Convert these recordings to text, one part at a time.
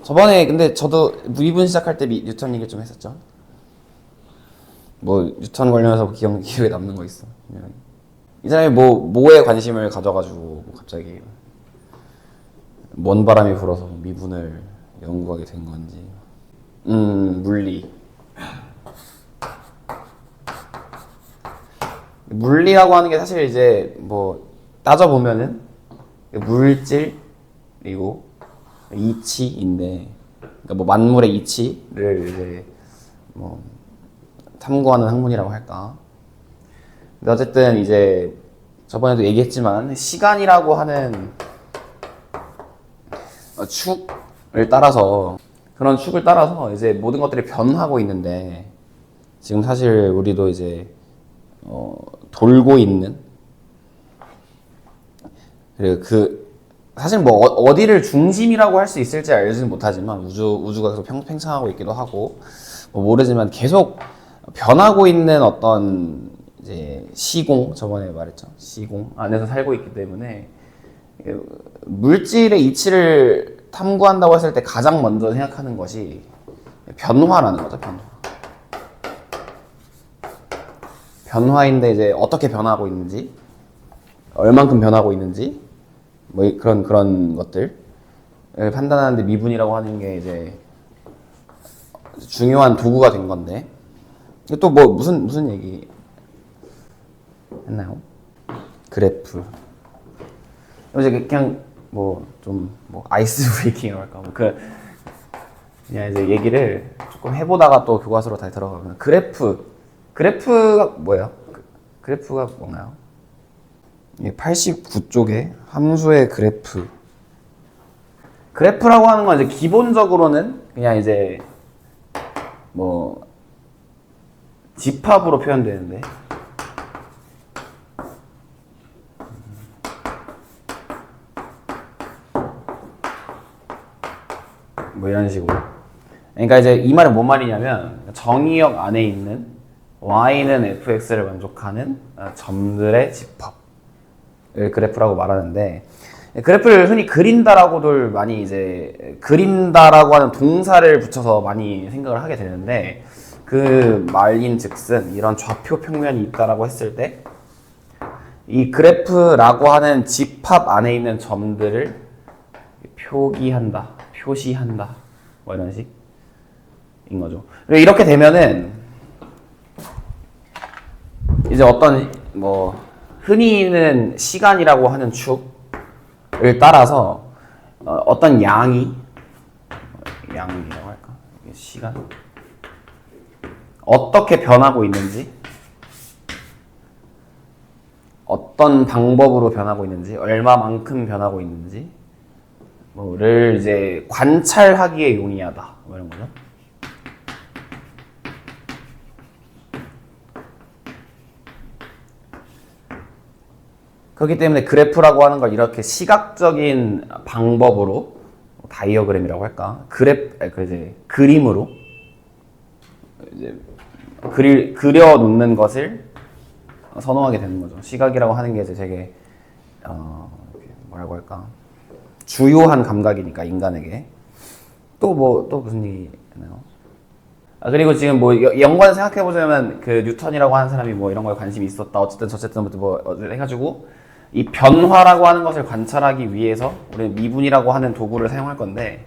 저번에 근데 저도 미분 시작할 때 뉴턴 얘기 좀 했었죠. 뭐 뉴턴 관련해서 기억에 남는 거 있어? 이 사람이 뭐에 관심을 가져가지고 뭐 갑자기 먼 바람이 불어서 미분을 연구하게 된 건지. 물리. 물리라고 하는 게 사실 이제 뭐 따져보면은 물질이고 이치인데, 그러니까 뭐 만물의 이치를 이제 뭐 탐구하는 학문이라고 할까. 근데 어쨌든 이제 저번에도 얘기했지만 시간이라고 하는 축을 따라서, 그런 축을 따라서 이제 모든 것들이 변하고 있는데, 지금 사실 우리도 이제 돌고 있는, 그리고 사실 뭐 어디를 중심이라고 할 수 있을지 알지는 못하지만 우주가 계속 팽창하고 있기도 하고 뭐 모르지만 계속 변하고 있는 어떤 이제 시공, 저번에 말했죠, 시공 안에서 살고 있기 때문에 물질의 이치를 탐구한다고 했을 때 가장 먼저 생각하는 것이 변화라는 거죠. 변화인데 이제 어떻게 변하고 있는지, 얼만큼 변하고 있는지, 뭐 그런 것들 판단하는데 미분이라고 하는 게 이제 중요한 도구가 된 건데, 또 뭐 무슨 얘기 했나요? 그래프. 이제 그냥 뭐 좀 뭐 아이스 브레이킹이라고 할까, 뭐 그냥 이제 얘기를 조금 해보다가 또 교과서로 다시 들어가면, 그래프가 뭐예요? 그래프가 뭔가요? 89쪽에 함수의 그래프라고 하는 건 이제 기본적으로는 그냥 이제 뭐 집합으로 표현되는데, 뭐 이런 식으로. 그러니까 이제 이 말은 뭔 말이냐면, 정의역 안에 있는 y는 fx를 만족하는 점들의 집합을 그래프라고 말하는데, 그래프를 흔히 그린다라고들 많이 이제 그린다라고 하는 동사를 붙여서 많이 생각을 하게 되는데, 그 말인즉슨 이런 좌표 평면이 있다라고 했을 때 이 그래프라고 하는 집합 안에 있는 점들을 표시한다 뭐 이런 식인 거죠. 그리고 이렇게 되면은 이제 어떤 뭐 흔히는 시간이라고 하는 축을 따라서 어떤 양이라고 할까? 시간 어떻게 변하고 있는지, 어떤 방법으로 변하고 있는지, 얼마만큼 변하고 있는지 뭐를 이제 관찰하기에 용이하다 뭐 이런 거죠. 그렇기 때문에 그래프라고 하는 걸 이렇게 시각적인 방법으로, 다이어그램이라고 할까, 이제 그림으로 이제 그려 놓는 것을 선호하게 되는 거죠. 시각이라고 하는 게 이제 되게 뭐라고 할까, 주요한 감각이니까 인간에게. 또 무슨 얘기 했나요? 그리고 지금 뭐 연관 생각해 보자면, 그 뉴턴이라고 하는 사람이 뭐 이런 거에 관심이 있었다, 어쨌든 뭐 해가지고 이 변화라고 하는 것을 관찰하기 위해서 우리는 미분이라고 하는 도구를 사용할 건데,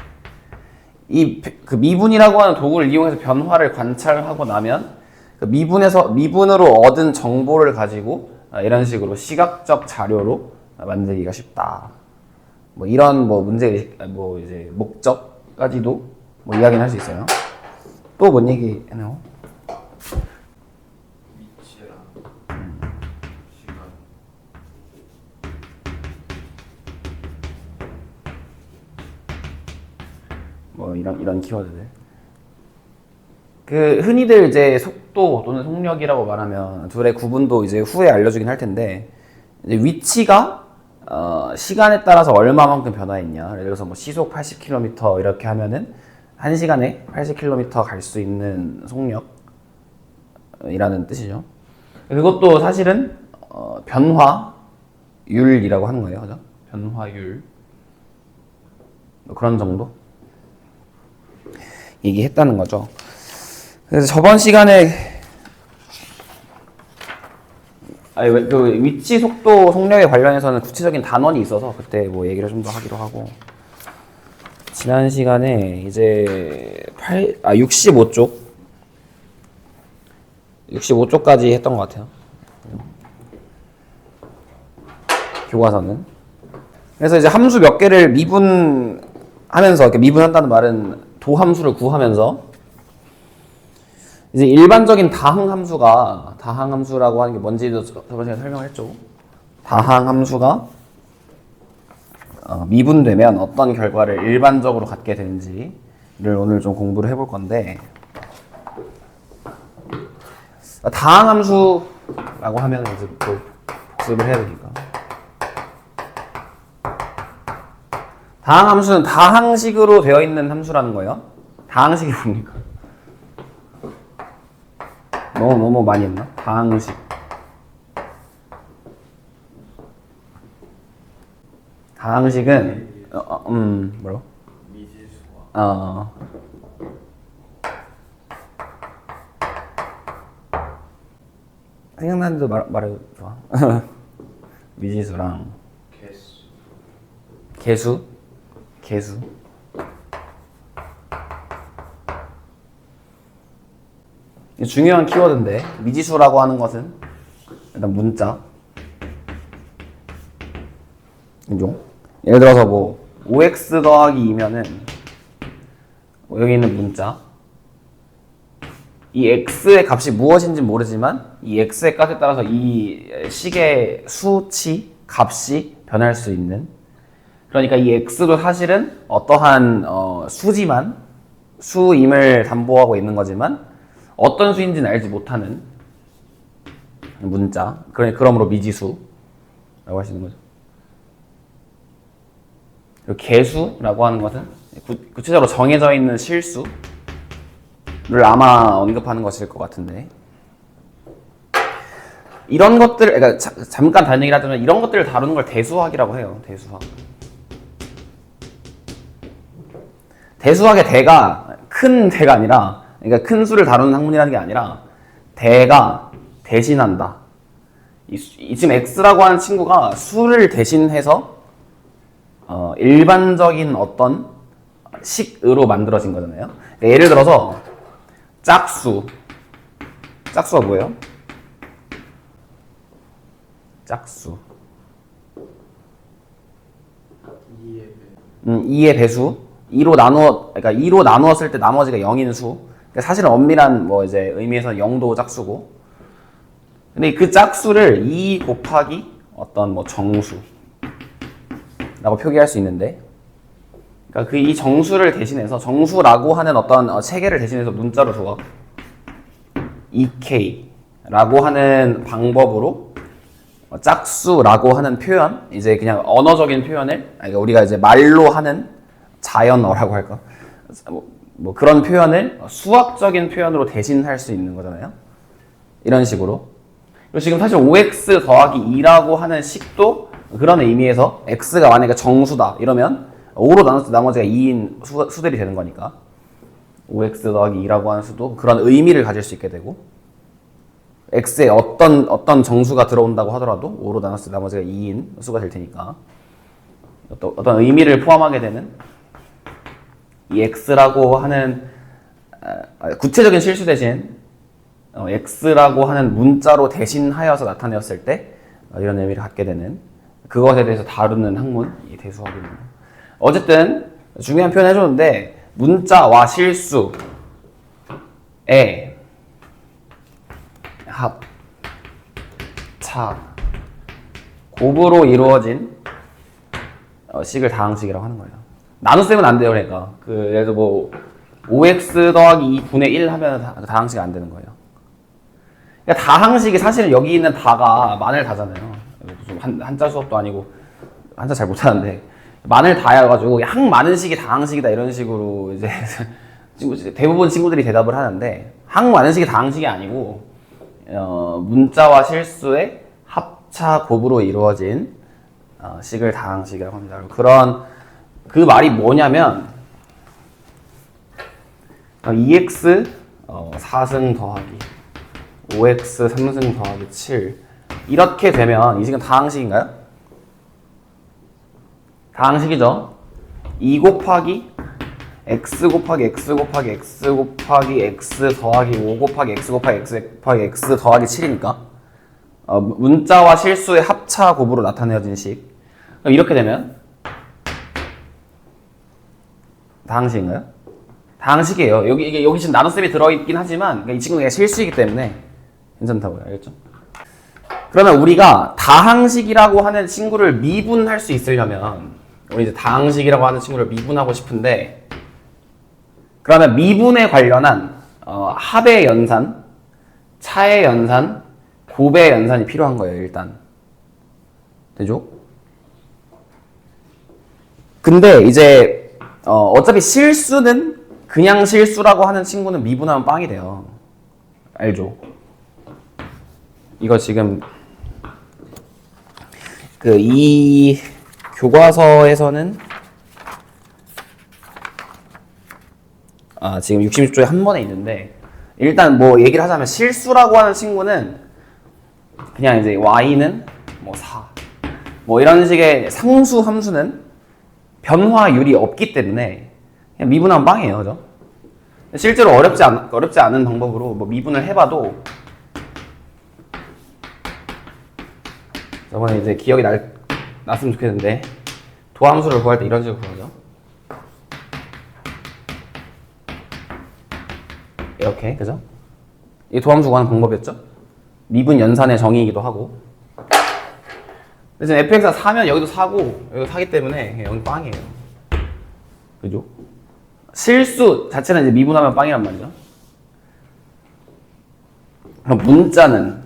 그 미분이라고 하는 도구를 이용해서 변화를 관찰하고 나면 그 미분으로 얻은 정보를 가지고 이런 식으로 시각적 자료로 만들기가 쉽다. 뭐 이런 뭐 문제, 뭐 이제 목적까지도 뭐 이야기는 할 수 있어요. 또 뭔 얘기 했나요? 위치랑 시간. 뭐 이런 키워드들. 그 흔히들 이제 속도 또는 속력이라고 말하면 둘의 구분도 이제 후에 알려주긴 할 텐데, 이제 위치가 시간에 따라서 얼마만큼 변화했냐. 예를 들어서 뭐 시속 80km 이렇게 하면은 1시간에 80km 갈 수 있는 속력이라는 뜻이죠. 그것도 사실은 변화율이라고 하는 거예요. 그죠? 변화율. 뭐 그런 정도? 얘기했다는 거죠. 그래서 저번 시간에 그 위치 속도 속력에 관련해서는 구체적인 단원이 있어서 그때 뭐 얘기를 좀 더 하기로 하고, 지난 시간에 이제 65쪽까지 했던 것 같아요. 교과서는. 그래서 이제 함수 몇 개를 미분하면서, 이렇게 미분한다는 말은 도함수를 구하면서 이제 일반적인 다항함수라고 하는 게 뭔지도 저번 시간에 설명을 했죠. 다항함수가 미분되면 어떤 결과를 일반적으로 갖게 되는지를 오늘 좀 공부를 해볼 건데, 다항함수라고 하면 이제 또 복습을 해야 되니까. 다항함수는 다항식으로 되어 있는 함수라는 거예요. 다항식이 뭡니까? 너무 많이 했나? 다항식. 다항식은 뭐라고? 미지수와 생각나는 대로 말해도 좋아. 미지수랑 개수. 개수. 중요한 키워드인데, 미지수라고 하는 것은 일단 문자. 그죠? 예를 들어서 뭐 5x 더하기 2면은 여기 있는 문자, 이 x의 값이 무엇인지 모르지만 이 x의 값에 따라서 이 식의 수치, 값이 변할 수 있는, 그러니까 이 x도 사실은 어떠한 수임을 담보하고 있는 거지만 어떤 수인지는 알지 못하는 문자, 그러므로 미지수라고 할 수 있는 거죠. 그리고 개수라고 하는 것은 구체적으로 정해져 있는 실수를 아마 언급하는 것일 것 같은데, 이런 것들, 그러니까 잠깐 다른 얘기를 하자면 이런 것들을 다루는 걸 대수학이라고 해요. 대수학. 대수학의 대가 큰 대가 아니라, 그러니까 큰 수를 다루는 학문이라는 게 아니라 대가 대신한다. 지금 x라고 하는 친구가 수를 대신해서 일반적인 어떤 식으로 만들어진 거잖아요. 그러니까 예를 들어서 짝수가 뭐예요? 짝수. 2의 배수. 2로 나누었을 때 나머지가 0인 수. 그러니까 사실은 엄밀한 뭐 이제 의미에서는 0도 짝수고. 근데 그 짝수를 2 곱하기 어떤 뭐 정수라고 표기할 수 있는데, 그러니까 이 정수를 대신해서, 정수라고 하는 어떤 체계를 대신해서 문자로 줘. 2K라고 하는 방법으로 짝수라고 하는 표현, 이제 그냥 언어적인 표현을, 그러니까 우리가 이제 말로 하는 자연어라고 할까? 뭐 그런 표현을 수학적인 표현으로 대신할 수 있는 거잖아요. 이런 식으로. 그리고 지금 사실 5x 더하기 2라고 하는 식도 그런 의미에서 x가 만약에 정수다 이러면 5로 나눴을 때 나머지가 2인 수들이 되는 거니까 5x 더하기 2라고 하는 수도 그런 의미를 가질 수 있게 되고, x에 어떤 정수가 들어온다고 하더라도 5로 나눴을 때 나머지가 2인 수가 될 테니까 어떤 의미를 포함하게 되는 이 x라고 하는 구체적인 실수 대신 x라고 하는 문자로 대신하여서 나타내었을 때 이런 의미를 갖게 되는 그것에 대해서 다루는 학문이 대수학입니다. 어쨌든 중요한 표현 해줬는데, 문자와 실수의 합, 차, 곱으로 이루어진 식을 다항식이라고 하는 거예요. 나눗셈은 안 돼요. 그러니까 예를 들어 뭐 5x 더하기 2분의 1 하면 다항식이 안 되는 거예요. 그러니까 다항식이 사실은 여기 있는 다가 만을 다잖아요. 좀 한자 수업도 아니고 한자 잘 못하는데 만을 다여가지고 항 많은 식이 다항식이다 이런 식으로 이제 대부분 친구들이 대답을 하는데, 항 많은 식이 다항식이 아니고 문자와 실수의 합차 곱으로 이루어진 식을 다항식이라고 합니다. 그 말이 뭐냐면, 2x 4승 더하기 5x 3승 더하기 7 이렇게 되면 이 식은 다항식인가요? 다항식이죠. 2 곱하기 x 곱하기 x 곱하기 x 곱하기 x 더하기 5 곱하기 x 곱하기 x 곱하기 x 더하기 7이니까 문자와 실수의 합차 곱으로 나타내어진 식. 이렇게 되면 다항식인가요? 다항식이에요. 여기 지금 나눗셈이 들어있긴 하지만 이 친구가 실수이기 때문에 괜찮다고요. 알겠죠? 그러면 우리가 다항식이라고 하는 친구를 미분할 수 있으려면 우리 이제 다항식이라고 하는 친구를 미분하고 싶은데 그러면 미분에 관련한 합의 연산, 차의 연산, 곱의 연산이 필요한 거예요. 일단 되죠? 근데 이제 어차피 실수는 그냥 실수라고 하는 친구는 미분하면 빵이 돼요. 알죠? 이거 지금 이 교과서에서는 지금 60조에 한 번에 있는데 일단 뭐 얘기를 하자면 실수라고 하는 친구는 그냥 이제 y는 뭐 4, 뭐 이런 식의 상수 함수는 변화율이 없기 때문에 그냥 미분하면 빵이에요. 그죠? 실제로 어렵지 않은 방법으로 뭐 미분을 해봐도 저번에 이제 기억이 났으면 좋겠는데 도함수를 구할 때 이런 식으로 구하죠. 이렇게, 그죠? 이 도함수 구하는 방법이었죠? 미분 연산의 정의이기도 하고. 근데 지금 fx가 4면 여기도 4고 여기도 4기 때문에 여기 빵이에요. 그죠? 실수 자체는 이제 미분하면 빵이란 말이죠. 그럼 문자는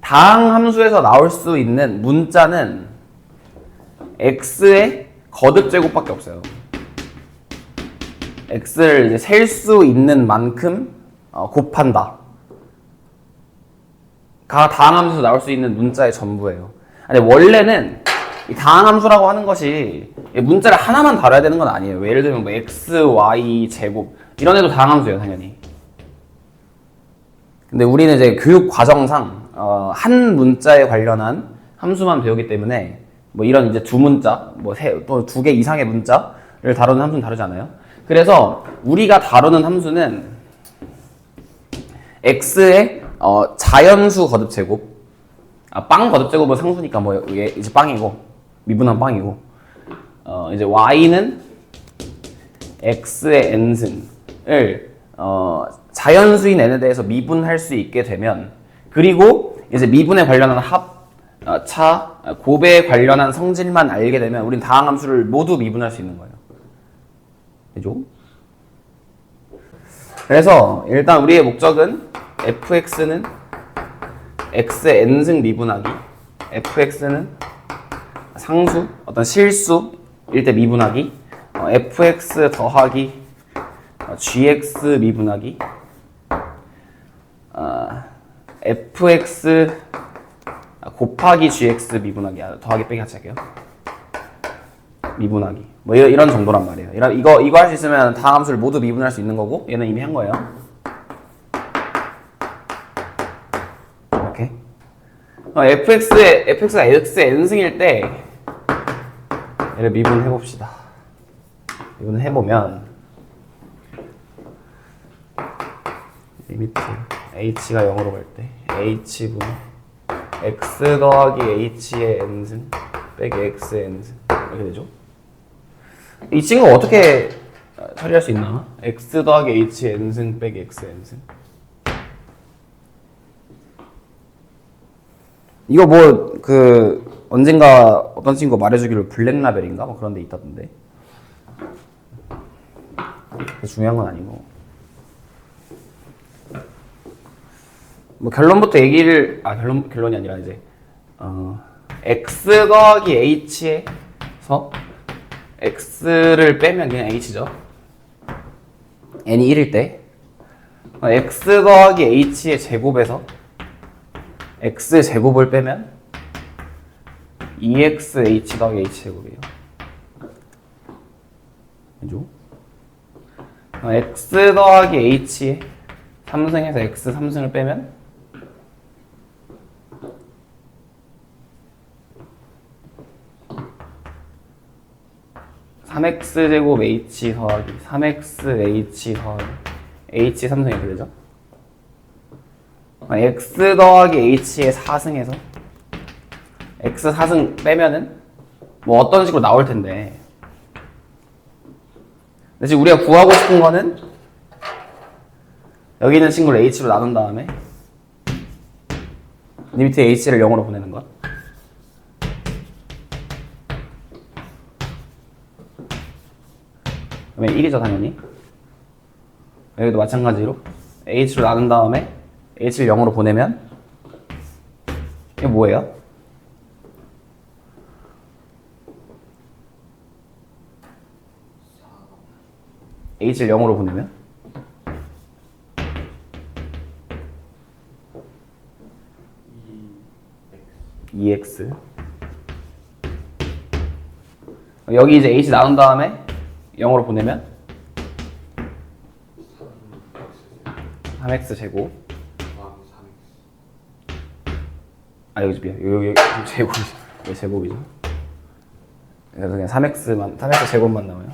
다항 함수에서 나올 수 있는 문자는 x의 거듭 제곱밖에 없어요. x를 이제 셀 수 있는 만큼 곱한다. 가 다항 함수에서 나올 수 있는 문자의 전부예요. 아니 원래는 이 다항 함수라고 하는 것이 문자를 하나만 다뤄야 되는 건 아니에요. 예를 들면 뭐 x, y 제곱 이런 애도 다항 함수예요, 당연히. 근데 우리는 이제 교육 과정상 한 문자에 관련한 함수만 배우기 때문에 뭐 이런 이제 두 문자, 뭐 또 2개 이상의 문자를 다루는 함수는 다르지 않아요. 그래서 우리가 다루는 함수는 x의 자연수 거듭 제곱, 빵 거듭 제곱은 상수니까 뭐 이게 이제 빵이고 미분한 빵이고, 이제 y는 x의 n승을 자연수인 n에 대해서 미분할 수 있게 되면, 그리고 이제 미분에 관련한 합, 차, 곱에 관련한 성질만 알게 되면 우린 다항 함수를 모두 미분할 수 있는 거예요. 그죠? 그래서 일단 우리의 목적은 fx는 x의 n승 미분하기, fx는 상수, 어떤 실수일 때 미분하기, fx 더하기 gx 미분하기, fx 곱하기 gx 미분하기, 더하기 빼기 같이 할게요. 미분하기 뭐 이런 정도란 말이에요. 이거 할 수 있으면 다항 함수를 모두 미분할 수 있는 거고, 얘는 이미 한 거예요. 이렇게 fx가 x의 n승일 때 얘를 미분해 봅시다. 미분을 해보면 리미트 h가 0으로 갈 때 h분 x 더하기 h의 n승 빼기 x의 n승 이렇게 되죠. 이 친구가 어떻게 처리할 수 있나? x 더하기 h의 n승 빼기 x의 n승. 이거 뭐 언젠가 어떤 친구가 말해주기를 블랙라벨인가 뭐 그런 데 있다던데. 중요한 건 아니고. 뭐 결론부터 얘기를 결론이 아니라 이제 x 더하기 h에서 x를 빼면 그냥 h죠. n이 1일 때 x 더하기 h의 제곱에서 x 제곱을 빼면 2x h 더하기 h 제곱이에요. 그죠? x 더하기 h에 3승에서 x 3승을 빼면 3x 제곱 h 더하기 3x h 더하기 h 3승 이렇게 되죠? x 더하기 h의 4승에서 x 4승 빼면은 뭐 어떤 식으로 나올 텐데, 근데 지금 우리가 구하고 싶은 거는 여기 있는 친구를 h로 나눈 다음에 리미트 h를 0으로 보내는 것. 그러면 1이죠 당연히. 여기도 마찬가지로 h로 나눈 다음에 h를 0으로 보내면 이게 뭐예요? h를 0으로 보내면 2x. 여기 이제 h 나눈 다음에 0으로 보내면 3x 제곱. 아 여기 여기 제곱이죠. 여기 제곱이죠. 그래서 그냥 3x 제곱만 나와요.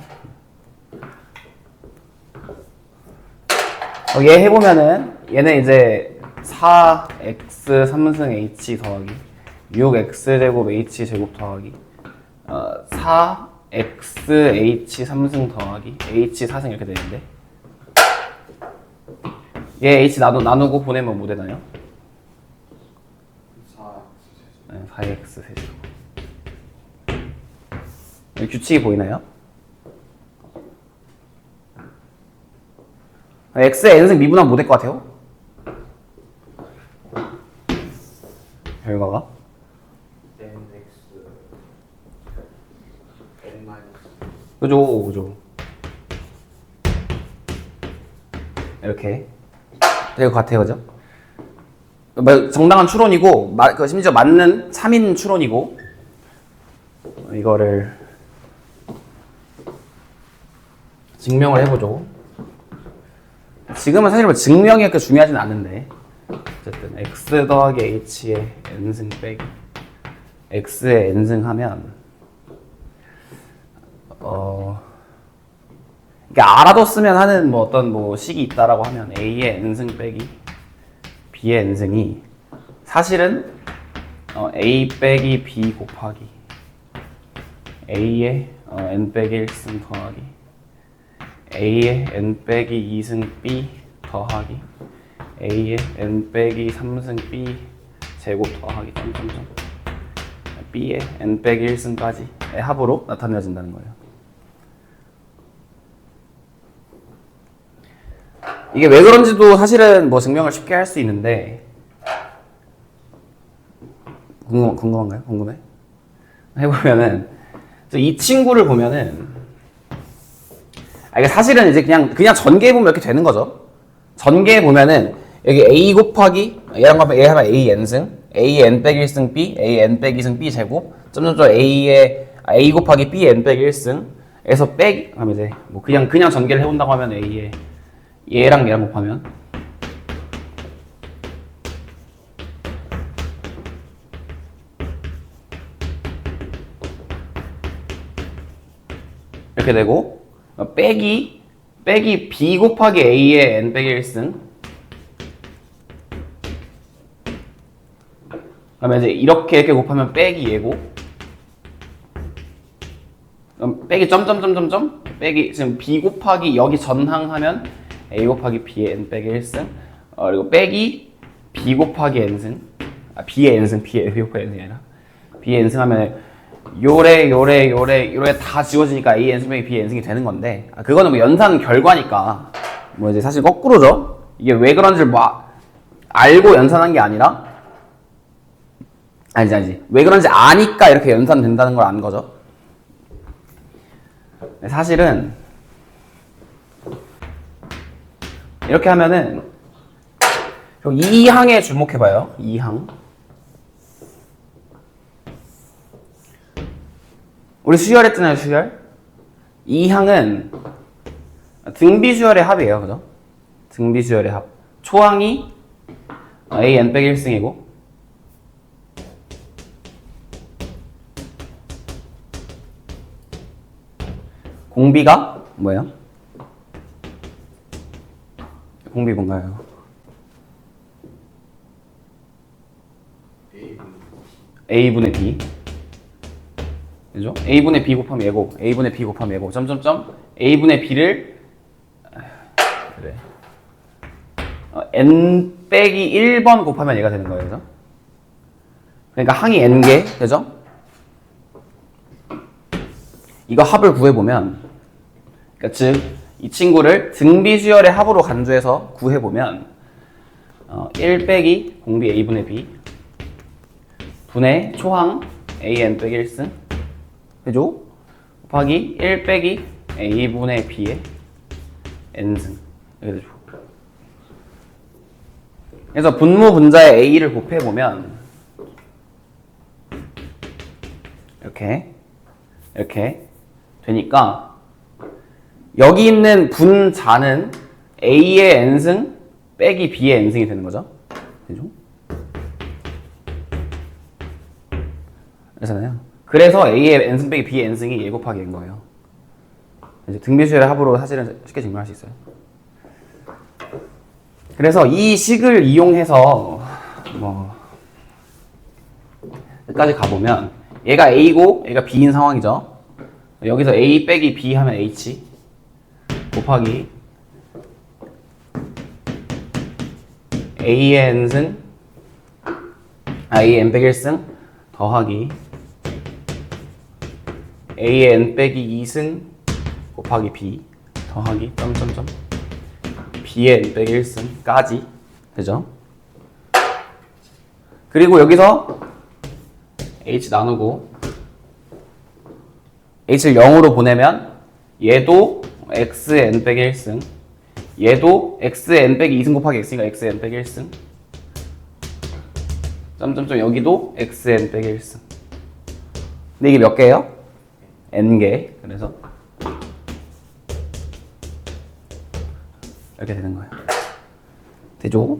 얘 해보면은 얘는 이제 4x 3승 h 더하기 6x 제곱 h 제곱 더하기 4x h 3승 더하기 h 4승 이렇게 되는데, 얘 h 나누고 보내면 뭐 되나요? 4x 세제곱. 여기 규칙이 보이나요? x의 n승 미분하면 뭐 될 것 같아요? 결과가? 그죠. 이렇게 될 것 같아요, 그죠? 정당한 추론이고, 심지어 맞는 3인 추론이고, 이거를 증명을 해보죠. 지금은 사실 뭐 증명이 그렇게 중요하진 않은데, 어쨌든 x 더하기 h의 n승 빼기 x의 n승 하면 그러니까 알아뒀으면 하는 뭐 어떤 뭐 식이 있다라고 하면 a의 n승 빼기 b의 n승이 사실은 a 빼기 b 곱하기 a의 n 빼기 1승 더하기 a의 n 빼기 2승 b 더하기 a의 n 빼기 3승 b 제곱 더하기 점점점 b의 n 빼기 1승까지의 합으로 나타내진다는 거예요. 이게 왜 그런지도 사실은 뭐 증명을 쉽게 할 수 있는데, 궁금한가요? 궁금해? 해보면은 이 친구를 보면은 이게 사실은 이제 그냥 전개해 보면 이렇게 되는 거죠. 전개해 보면은 여기 a 곱하기 얘랑 하면 a n승, a n 빼기 1승 b, a n 빼기 2승 b 제곱, 점점점 a 곱하기 b n 빼기 1승에서 빼기 하면 이제 뭐 그냥 전개를 해본다고 하면 a에 얘랑 얘랑 곱하면 이렇게 되고, 빼기 b 곱하기 a의 n 빼기 1승, 그러면 이제 이렇게 곱하면 빼기 얘고, 그럼 빼기 점점점점점 빼기 지금 b 곱하기 여기 전항하면 a 곱하기 b의 n 빼기 1승, 그리고 빼기 b 곱하기 n승, b의 n승, b 곱하기 n승이 아니라 b의 n승 하면 요래 다 지워지니까 a n승 빼기 b n승이 되는 건데, 그거는 뭐 연산 결과니까 뭐 이제 사실 거꾸로죠. 이게 왜 그런지를 뭐 알고 연산한 게 아니라, 아니지 왜 그런지 아니까 이렇게 연산된다는 걸 안 거죠. 사실은 이렇게 하면은 이 항에 주목해봐요. 이 항. 우리 수열했잖아요, 수열. 이 항은 등비수열의 합이에요. 그죠? 등비수열의 합. 초항이 an 빼기 1승이고 공비가 뭐예요? 공비 뭔가요? a분의 b 그죠? a분의 b 곱하면 얘고 a분의 b 곱하면 얘고 점점점 a분의 b를 그래 n 빼기 1번 곱하면 얘가 되는 거예요. 그죠? 그러니까 항이 n개 되죠? 이거 합을 구해보면 그러니까 즉 이 친구를 등비수열의 합으로 간주해서 구해보면 1 빼기 공비 a분의 b 분의 초항 an 빼기 1승 그죠? 곱하기 1 빼기 a분의 b의 n승 이렇게 되죠. 그래서 분모 분자의 a를 곱해보면 이렇게 되니까 여기 있는 분자는 a의 n승 빼기 b의 n승이 되는 거죠. 되죠? 그래서요. 그래서 a의 n승 빼기 b의 n승이 얘 곱하기 n 거예요. 이제 등비수열의 합으로 사실은 쉽게 증명할 수 있어요. 그래서 이 식을 이용해서 뭐 끝까지 가보면 얘가 a고 얘가 b인 상황이죠. 여기서 a 빼기 b 하면 h 곱하기 a의 n승 a의 n 빼기 1승 더하기 a의 n 빼기 2승 곱하기 b 더하기 점점점 b의 n 빼기 1승까지 되죠? 그리고 여기서 h 나누고 h를 0으로 보내면 얘도 x의 n 빼기 1승 얘도 x의 n 빼기 2승 곱하기 x니까 x의 n 빼기 1승 점점점 여기도 x의 n 빼기 1승 근데 이게 몇 개예요? n개 그래서 이렇게 되는 거예요. 되죠?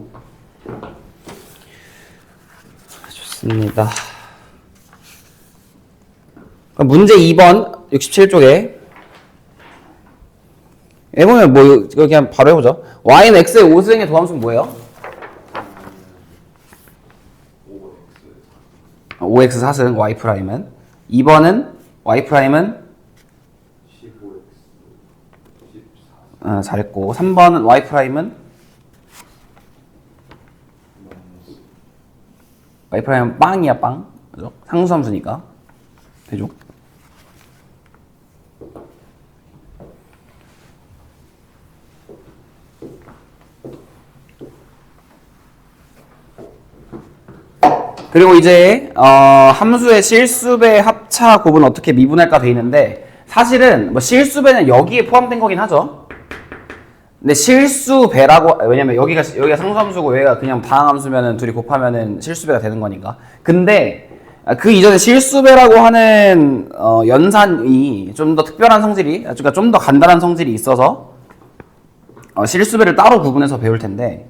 좋습니다. 그럼 문제 2번 67쪽에 해보면 뭐 이거 그냥 바로 해보죠. y는 x의 5승의 도함수는 뭐예요? 5x 4승 y 프라임은 2번은 y 프라임은 15x 14 잘했고 3번은 y 프라임은 y 프라임은 빵이야 빵 그죠? 상수함수니까 되죠? 그리고 이제 함수의 실수배 합차 곱은 어떻게 미분할까 돼 있는데 사실은 뭐 실수배는 여기에 포함된 거긴 하죠. 근데 실수배라고 왜냐면 여기가 상수함수고 여기가 그냥 다항함수면은 둘이 곱하면은 실수배가 되는 거니까. 근데 그 이전에 실수배라고 하는 연산이 좀 더 특별한 성질이 그러니까 좀 더 간단한 성질이 있어서 실수배를 따로 구분해서 배울 텐데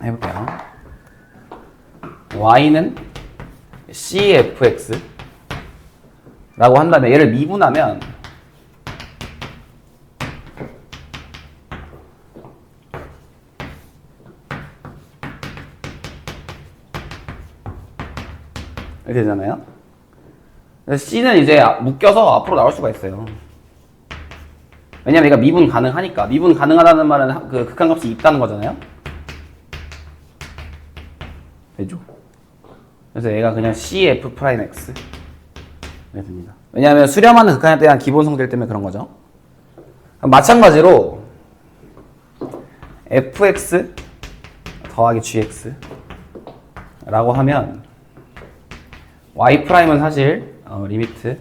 해볼게요. y는 cfx 라고 한 다음에 얘를 미분하면 이렇게 되잖아요. 그래서 c는 이제 묶여서 앞으로 나올 수가 있어요. 왜냐면 얘가 미분 가능하니까. 미분 가능하다는 말은 그 극한값이 있다는 거잖아요. 되죠? 그래서 얘가 그냥 cf'(x) 이렇게 됩니다. 왜냐하면 수렴하는 극한에 대한 기본 성질 때문에 그런 거죠. 마찬가지로 fx 더하기 gx 라고 하면 y''은 사실 리미트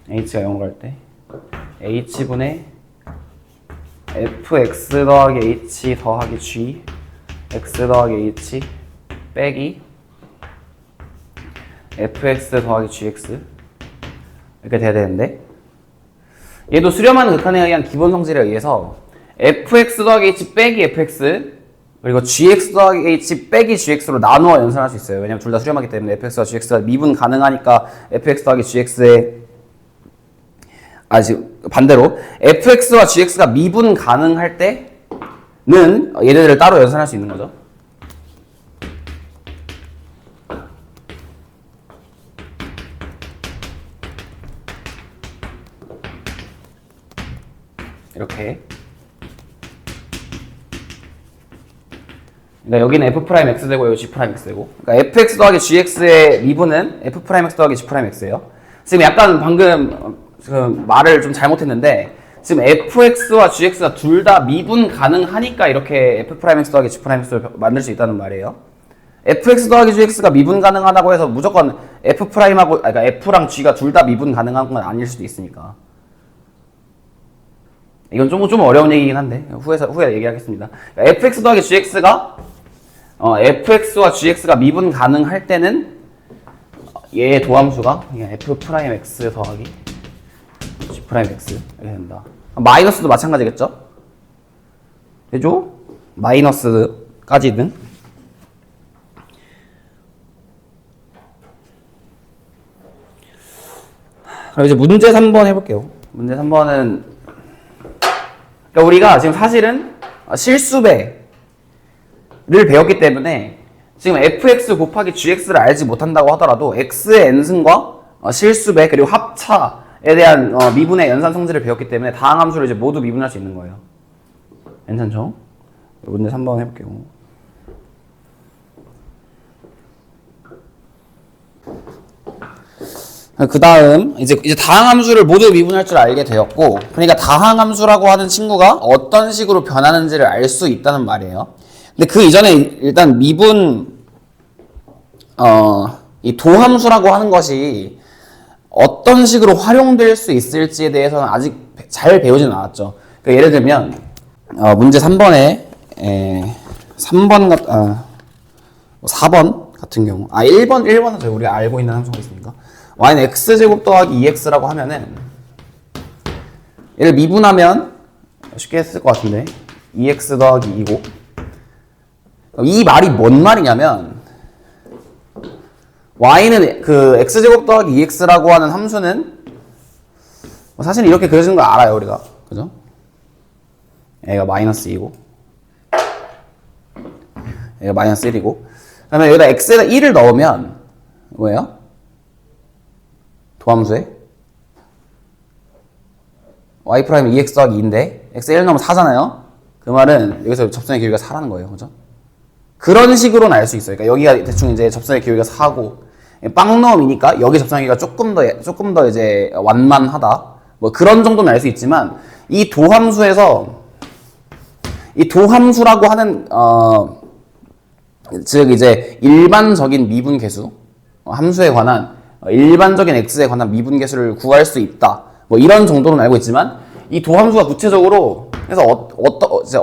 h가 0으로 갈 때 h분의 fx 더하기 h 더하기 g x 더하기 h 빼기 fx 더하기 gx 이렇게 돼야 되는데 얘도 수렴하는 극한에 의한 기본 성질에 의해서 fx 더하기 h 빼기 fx 그리고 gx 더하기 h 빼기 gx로 나누어 연산할 수 있어요. 왜냐면 둘 다 수렴하기 때문에 fx와 gx가 미분 가능하니까 fx 더하기 gx의 지금 반대로 fx와 gx가 미분 가능할 때는 얘네들을 따로 연산할 수 있는 거죠. 이렇게. 그러니까 여기는 f'x 되고 여기 g'x 되고. 그러니까 fx 더하기 gx의 미분은 f'x 더하기 g'x예요. 지금 약간 방금 말을 좀 잘못했는데 지금 fx와 gx가 둘 다 미분 가능하니까 이렇게 f'x 더하기 g'x를 만들 수 있다는 말이에요. fx 더하기 gx가 미분 가능하다고 해서 무조건 f'하고 그러니까 f랑 g가 둘 다 미분 가능한 건 아닐 수도 있으니까. 이건 좀 어려운 얘기긴 한데 후에 얘기하겠습니다. 그러니까 fx 더하기 gx가 fx와 gx가 미분 가능할 때는 얘의 도함수가 f'x 더하기 g'x 이렇게 된다. 마이너스도 마찬가지겠죠? 되죠? 마이너스까지는. 그럼 이제 문제 3번 해볼게요. 문제 3번은 그러니까 우리가 지금 사실은 실수배를 배웠기 때문에 지금 fx 곱하기 gx를 알지 못한다고 하더라도 x의 n승과 실수배 그리고 합차에 대한 미분의 연산 성질을 배웠기 때문에 다항 함수를 이제 모두 미분할 수 있는 거예요. 괜찮죠? 문제 3번 해볼게요. 그 다음 이제 다항 함수를 모두 미분할 줄 알게 되었고, 그러니까 다항 함수라고 하는 친구가 어떤 식으로 변하는지를 알 수 있다는 말이에요. 근데 그 이전에 일단 미분 이 도함수라고 하는 것이 어떤 식으로 활용될 수 있을지에 대해서는 아직 잘 배우지는 않았죠. 그러니까 예를 들면 문제 3번에 4번 같은 경우 1번은 우리가 알고 있는 함수가 있으니까 y는 x제곱 더하기 2x라고 하면은 얘를 미분하면 쉽게 했을 것 같은데 2x 더하기 2고 이 말이 뭔 말이냐면 y는 그 x제곱 더하기 2x라고 하는 함수는 사실 이렇게 그려지는 걸 알아요 우리가. 그죠? 얘가 마이너스 2고 얘가 마이너스 1이고 그 다음에 여기다 x에다 1을 넣으면 뭐예요? 도함수에 y 프라임 2x 더하기 2인데 x 1 넣으면 4잖아요. 그 말은 여기서 접선의 기울기가 4라는 거예요. 그죠? 그런 식으로는 알 수 있어요. 그러니까 여기가 대충 이제 접선의 기울기가 4고 빵 넣음이니까 여기 접선의 기울기가 조금 더 이제 완만하다. 뭐 그런 정도는 알 수 있지만 이 도함수에서 이 도함수라고 하는 즉 이제 일반적인 미분 계수 함수에 관한 일반적인 x에 관한 미분 계수를 구할 수 있다. 뭐 이런 정도는 알고 있지만 이 도함수가 구체적으로 그래서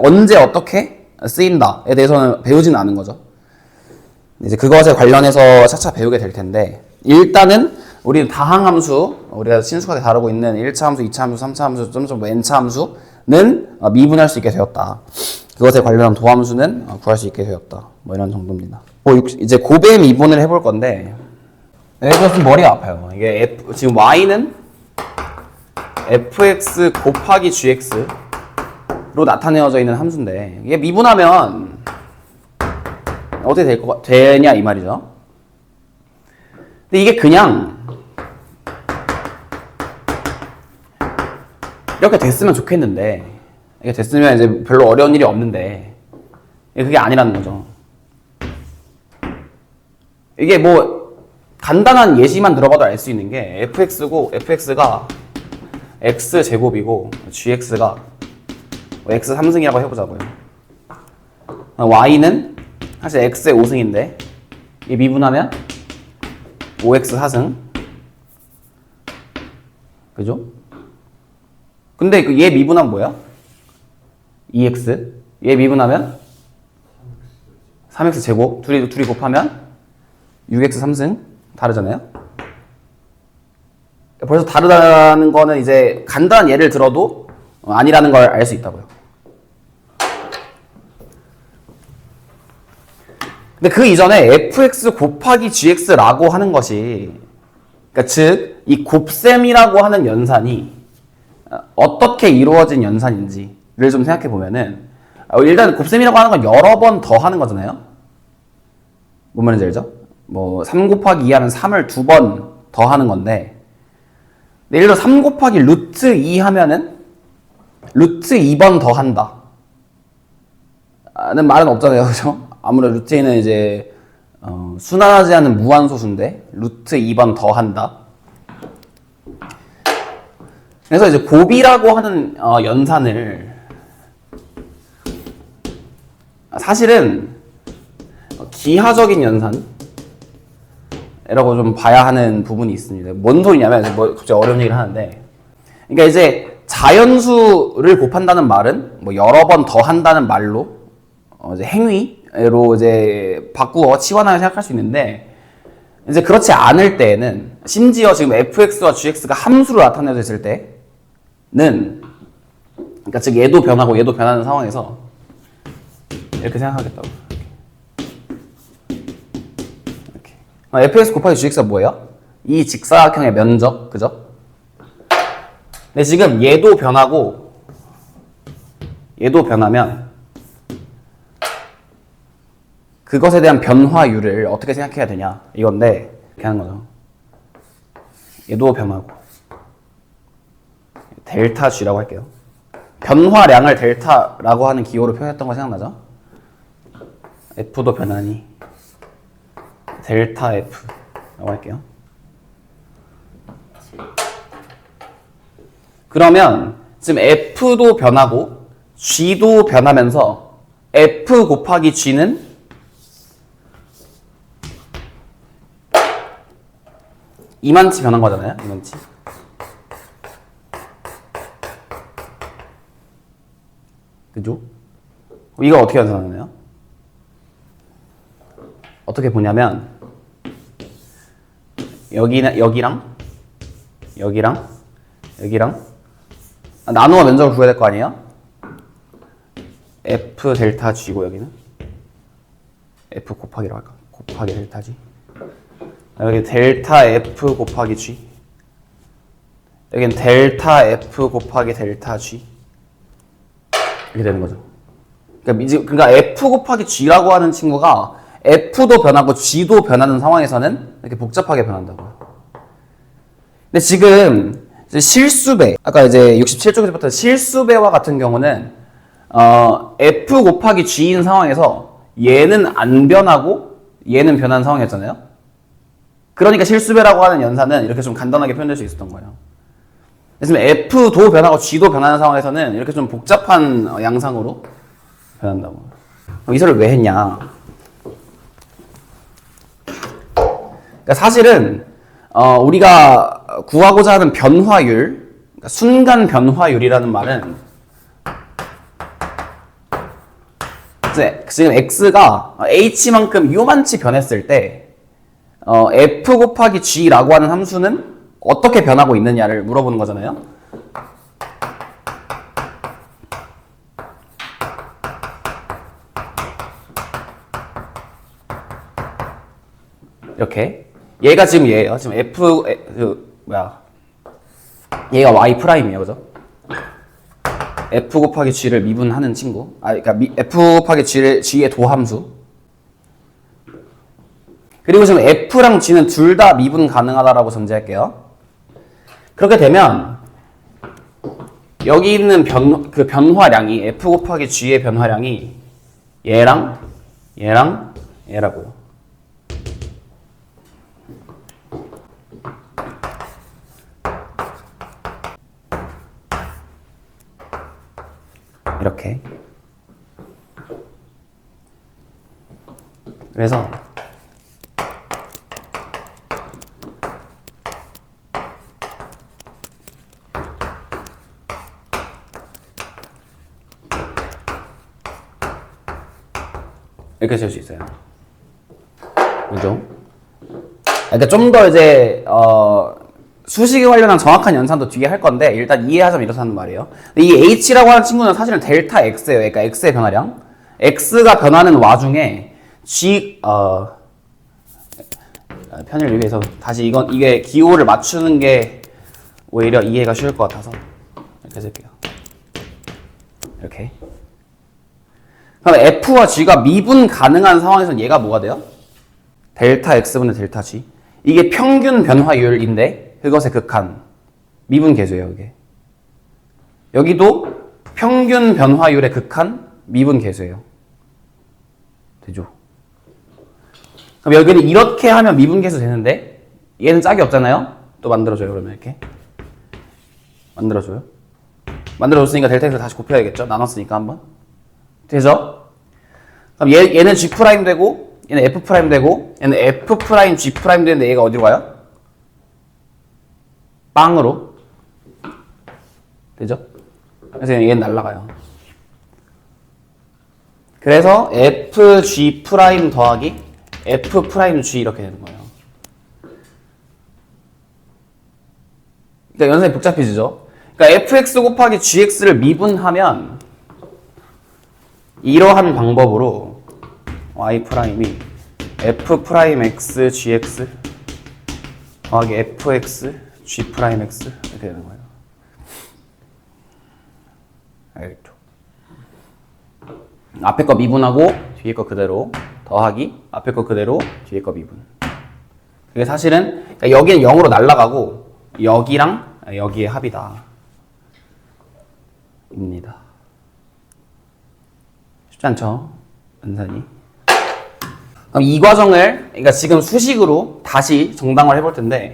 언제 어떻게 쓰인다에 대해서는 배우지는 않은 거죠. 이제 그것에 관련해서 차차 배우게 될 텐데 일단은 우리는 다항 함수 우리가 친숙하게 다루고 있는 1차 함수, 2차 함수, 3차 함수, n차 함수는 미분할 수 있게 되었다. 그것에 관련한 도함수는 구할 수 있게 되었다. 뭐 이런 정도입니다. 이제 곱의 미분을 해볼 건데 이거 좀 머리가 아파요. 이게 지금 y는 fx 곱하기 gx로 나타내어져 있는 함수인데 이게 미분하면 어떻게 되냐 이 말이죠. 근데 이게 그냥 이렇게 됐으면 좋겠는데 이게 됐으면 이제 별로 어려운 일이 없는데 그게 아니라는 거죠. 이게 뭐 간단한 예시만 들어가도 알 수 있는 게 fx가 x제곱이고 gx가 x 3승이라고 해보자고요. y는 사실 x의 5승인데 이 미분하면 5x 4승 그죠? 근데 얘 미분하면 뭐야? 2x 얘 미분하면 3x 제곱 둘이 곱하면 6x 3승 다르잖아요. 벌써 다르다는 거는 이제 간단한 예를 들어도 아니라는 걸 알 수 있다고요. 근데 그 이전에 fx 곱하기 gx라고 하는 것이, 그러니까 즉 이 곱셈이라고 하는 연산이 어떻게 이루어진 연산인지를 좀 생각해 보면은, 일단 곱셈이라고 하는 건 여러 번 더 하는 거잖아요. 뭔 말인지 알죠? 뭐 3 곱하기 2 하면 3을 2번 더 하는 건데, 예를 들어 3 곱하기 루트 2 하면은 루트 2번 더 한다 는 말은 없잖아요. 그죠? 아무래도 루트 2는 이제 순환하지 않은 무한소수인데 루트 2번 더 한다. 그래서 이제 곱이라고 하는 연산을 사실은 기하적인 연산이라고 좀 봐야 하는 부분이 있습니다. 뭔 소리냐면, 뭐 갑자기 어려운 얘기를 하는데, 그러니까 이제 자연수를 곱한다는 말은 뭐 여러 번 더 한다는 말로 이제 행위로 이제 바꾸어 치환하게 생각할 수 있는데, 이제 그렇지 않을 때에는, 심지어 지금 fx와 gx가 함수로 나타내졌을 때는, 그러니까 즉 얘도 변하고 얘도 변하는 상황에서 이렇게 생각하겠다고. 이렇게. fx 곱하기 gx가 뭐예요? 이 직사각형의 면적, 그죠? 근데 지금 얘도 변하고 얘도 변하면 그것에 대한 변화율을 어떻게 생각해야 되냐 이건데, 이렇게 하는 거죠. 얘도 변하고 델타 g라고 할게요. 변화량을 델타라고 하는 기호로 표현했던 거 생각나죠? f도 변하니 델타 f라고 할게요. 그러면 지금 f도 변하고 g도 변하면서 f 곱하기 g는 이만치 변한 거잖아요. 이만치. 그죠? 이거 어떻게 연산하나요? 어떻게 보냐면, 여기랑 나누어 면적을 구해야 될 거 아니에요? f 델타 g고, 여기는 f 곱하기라고 할까? 곱하기 델타 g. 여기 델타 f 곱하기 g. 여기는 델타 f 곱하기 델타 g. 이렇게 되는 거죠. 그러니까 f 곱하기 g라고 하는 친구가 f도 변하고 g도 변하는 상황에서는 이렇게 복잡하게 변한다고요. 근데 지금 실수배, 아까 이제 67쪽에서부터 실수배와 같은 경우는 f 곱하기 g인 상황에서 얘는 안 변하고 얘는 변한 상황이었잖아요. 그러니까 실수배라고 하는 연산은 이렇게 좀 간단하게 표현될 수 있었던 거예요. 그래서 f도 변하고 g도 변하는 상황에서는 이렇게 좀 복잡한 양상으로 변한다고. 이 소리를 왜 했냐? 그러니까 사실은 우리가 구하고자 하는 변화율, 그러니까 순간 변화율이라는 말은 이제 지금 x가 h만큼 요만치 변했을 때 f 곱하기 g라고 하는 함수는 어떻게 변하고 있느냐를 물어보는 거잖아요. 이렇게. 얘가 지금 얘예요. 지금 얘가 y 프라임이에요. 그죠? f 곱하기 g를 미분하는 친구. 그러니까 f 곱하기 g의 도함수. 그리고 지금 f랑 g는 둘 다 미분 가능하다라고 전제할게요. 그렇게 되면 여기 있는 변화량이 f 곱하기 g의 변화량이 얘랑 얘라고요. 이렇게. 그래서 이렇게 쓸 수 있어요. 그죠? 그러니까 좀 더 이제 수식에 관련한 정확한 연산도 뒤에 할 건데 일단 이해하자면 이렇다는 말이에요. 근데 이 h라고 하는 친구는 사실은 델타 x예요. 그러니까 x의 변화량. x가 변하는 와중에 편의를 위해서 다시 이게 기호를 맞추는 게 오히려 이해가 쉬울 것 같아서 이렇게 쓸게요. 이렇게. 그럼 f와 g가 미분 가능한 상황에서는 얘가 뭐가 돼요? 델타 x분의 델타 g. 이게 평균 변화율인데 그것의 극한. 미분 계수예요, 이게. 여기도 평균 변화율의 극한 미분 계수예요. 되죠? 그럼 여기는 이렇게 하면 미분 계수 되는데 얘는 짝이 없잖아요? 또 만들어줘요, 그러면 이렇게. 만들어줘요. 만들어줬으니까 델타 x를 다시 곱해야겠죠? 나눴으니까 한번. 되죠? 그럼 얘는 g' 되고 얘는 f' 되고 얘는 f' g' 되는데 얘가 어디로 가요? 빵으로. 되죠? 그래서 얘는 날라가요. 그래서 fg' 더하기 f'g 이렇게 되는 거예요. 그러니까 연산이 복잡해지죠? 그러니까 fx 곱하기 gx를 미분하면 이러한 방법으로 y' f'x gx 더하기 fx g'x 이렇게 되는 거예요. 알겠죠? 앞에 거 미분하고 뒤에 거 그대로 더하기 앞에 거 그대로 뒤에 거 미분. 그게 사실은 그러니까 여기는 0으로 날아가고 여기랑 여기의 합이다. 입니다. 쉽지 않죠? 연산이. 그럼 이 과정을 그러니까 지금 수식으로 다시 정당화를 해볼 텐데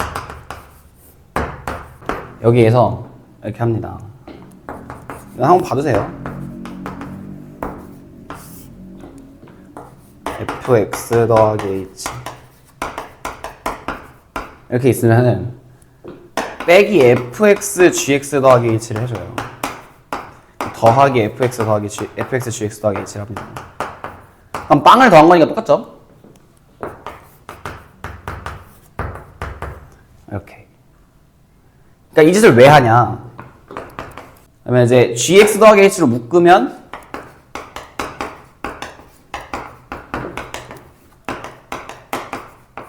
여기에서 이렇게 합니다. 이거 한번 봐주세요. fx 더하기 h 이렇게 있으면은 빼기 fx gx 더하기 h를 해줘요. 더하기 fx 더하기 fx gx 더하기 h를 합니다. 그럼 빵을 더한 거니까 똑같죠? 이렇게. 그러니까 이 짓을 왜 하냐? 그러면 이제 gx 더하기 h로 묶으면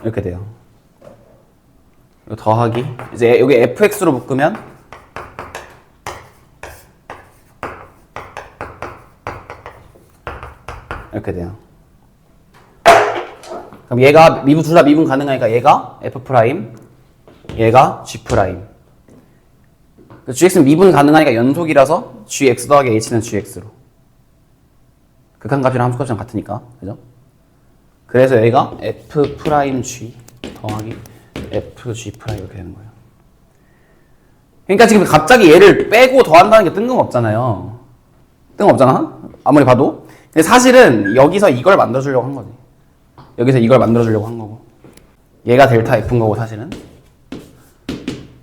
이렇게 돼요. 이거 더하기 이제 여기 fx로 묶으면 이렇게 돼요. 그럼 얘가 미분 둘 다 미분 가능하니까 얘가 f', 얘가 g'. gx는 미분 가능하니까 연속이라서 gx 더하기 h는 gx로. 극한값이랑 함수값이랑 같으니까, 그죠? 그래서 얘가 f'g 더하기 fg' 이렇게 되는 거예요. 그러니까 지금 갑자기 얘를 빼고 더한다는 게 뜬금없잖아요. 뜬금없잖아? 아무리 봐도. 근데 사실은 여기서 이걸 만들어주려고 한 거지. 여기서 이걸 만들어주려고 한 거고. 얘가 델타 f인 거고 사실은.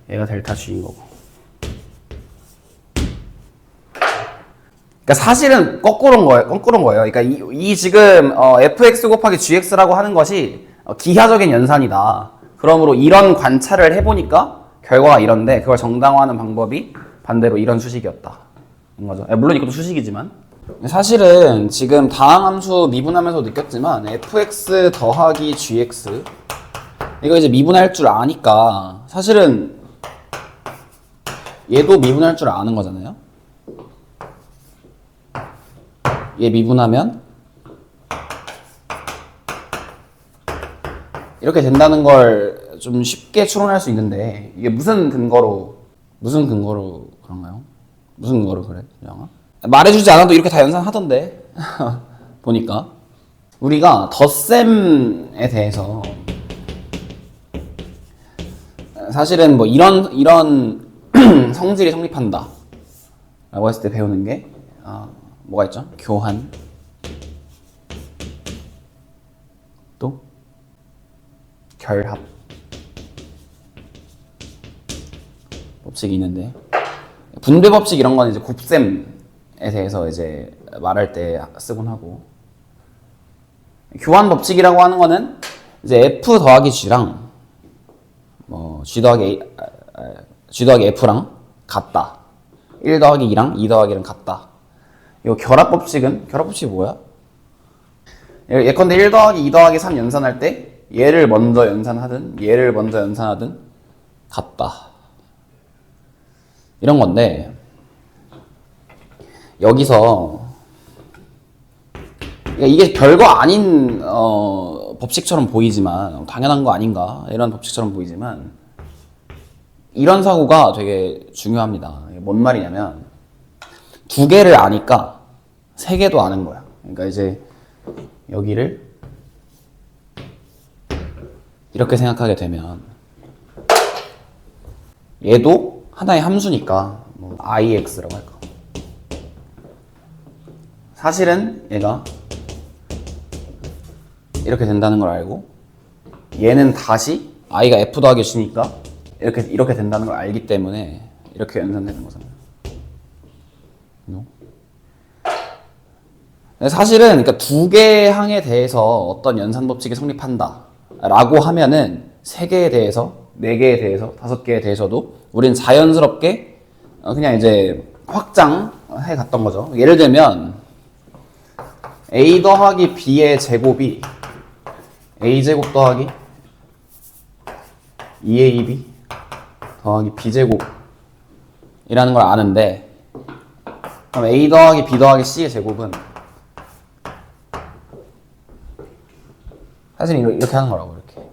얘가 델타 g인 거고. 그러니까 사실은 거꾸로인 거예요. 그러니까 이 지금 fx 곱하기 gx라고 하는 것이 기하적인 연산이다. 그러므로 이런 관찰을 해보니까 결과가 이런데 그걸 정당화하는 방법이 반대로 이런 수식이었다. 인 거죠. 물론 이것도 수식이지만. 사실은 지금 다항함수 미분하면서 느꼈지만 fx 더하기 gx 이거 이제 미분할 줄 아니까 사실은 얘도 미분할 줄 아는 거잖아요. 얘 미분하면 이렇게 된다는 걸 좀 쉽게 추론할 수 있는데 이게 무슨 근거로 그런가요? 무슨 근거로 그래? 영아? 말해주지 않아도 이렇게 다 연산하던데 보니까 우리가 덧셈에 대해서 사실은 뭐 이런 성질이 성립한다 라고 했을 때 배우는 게 뭐가 있죠? 교한 또 결합 법칙이 있는데 분배 법칙 이런 건 이제 곱셈에 대해서 이제 말할 때 쓰곤 하고 교한 법칙이라고 하는 거는 이제 f 더하기 g랑 뭐 g 더하기 G 더하기 F랑 같다. 1 더하기 2랑 2 더하기 1은 같다. 이거 결합법칙이 뭐야? 예컨대 1 더하기 2 더하기 3 연산할 때 얘를 먼저 연산하든 얘를 먼저 연산하든 같다. 이런 건데 여기서 이게 별거 아닌 법칙처럼 보이지만 당연한 거 아닌가 이런 법칙처럼 보이지만 이런 사고가 되게 중요합니다. 뭔 말이냐면 두 개를 아니까 세 개도 아는 거야. 그러니까 이제 여기를 이렇게 생각하게 되면 얘도 하나의 함수니까 뭐 ix라고 할까. 사실은 얘가 이렇게 된다는 걸 알고 얘는 다시 i가 f 더하기 c니까 이렇게 된다는 걸 알기 때문에 이렇게 연산되는 거잖아요. 사실은 그러니까 두 개의 항에 대해서 어떤 연산 법칙이 성립한다 라고 하면은 세 개에 대해서, 네 개에 대해서, 다섯 개에 대해서도 우린 자연스럽게 그냥 이제 확장해 갔던 거죠. 예를 들면 a 더하기 b의 제곱이 a제곱 더하기 2ab 더하기 b제곱 이라는 걸 아는데 그럼 a 더하기 b 더하기 c의 제곱은 사실 이렇게 하는 거라고 이렇게.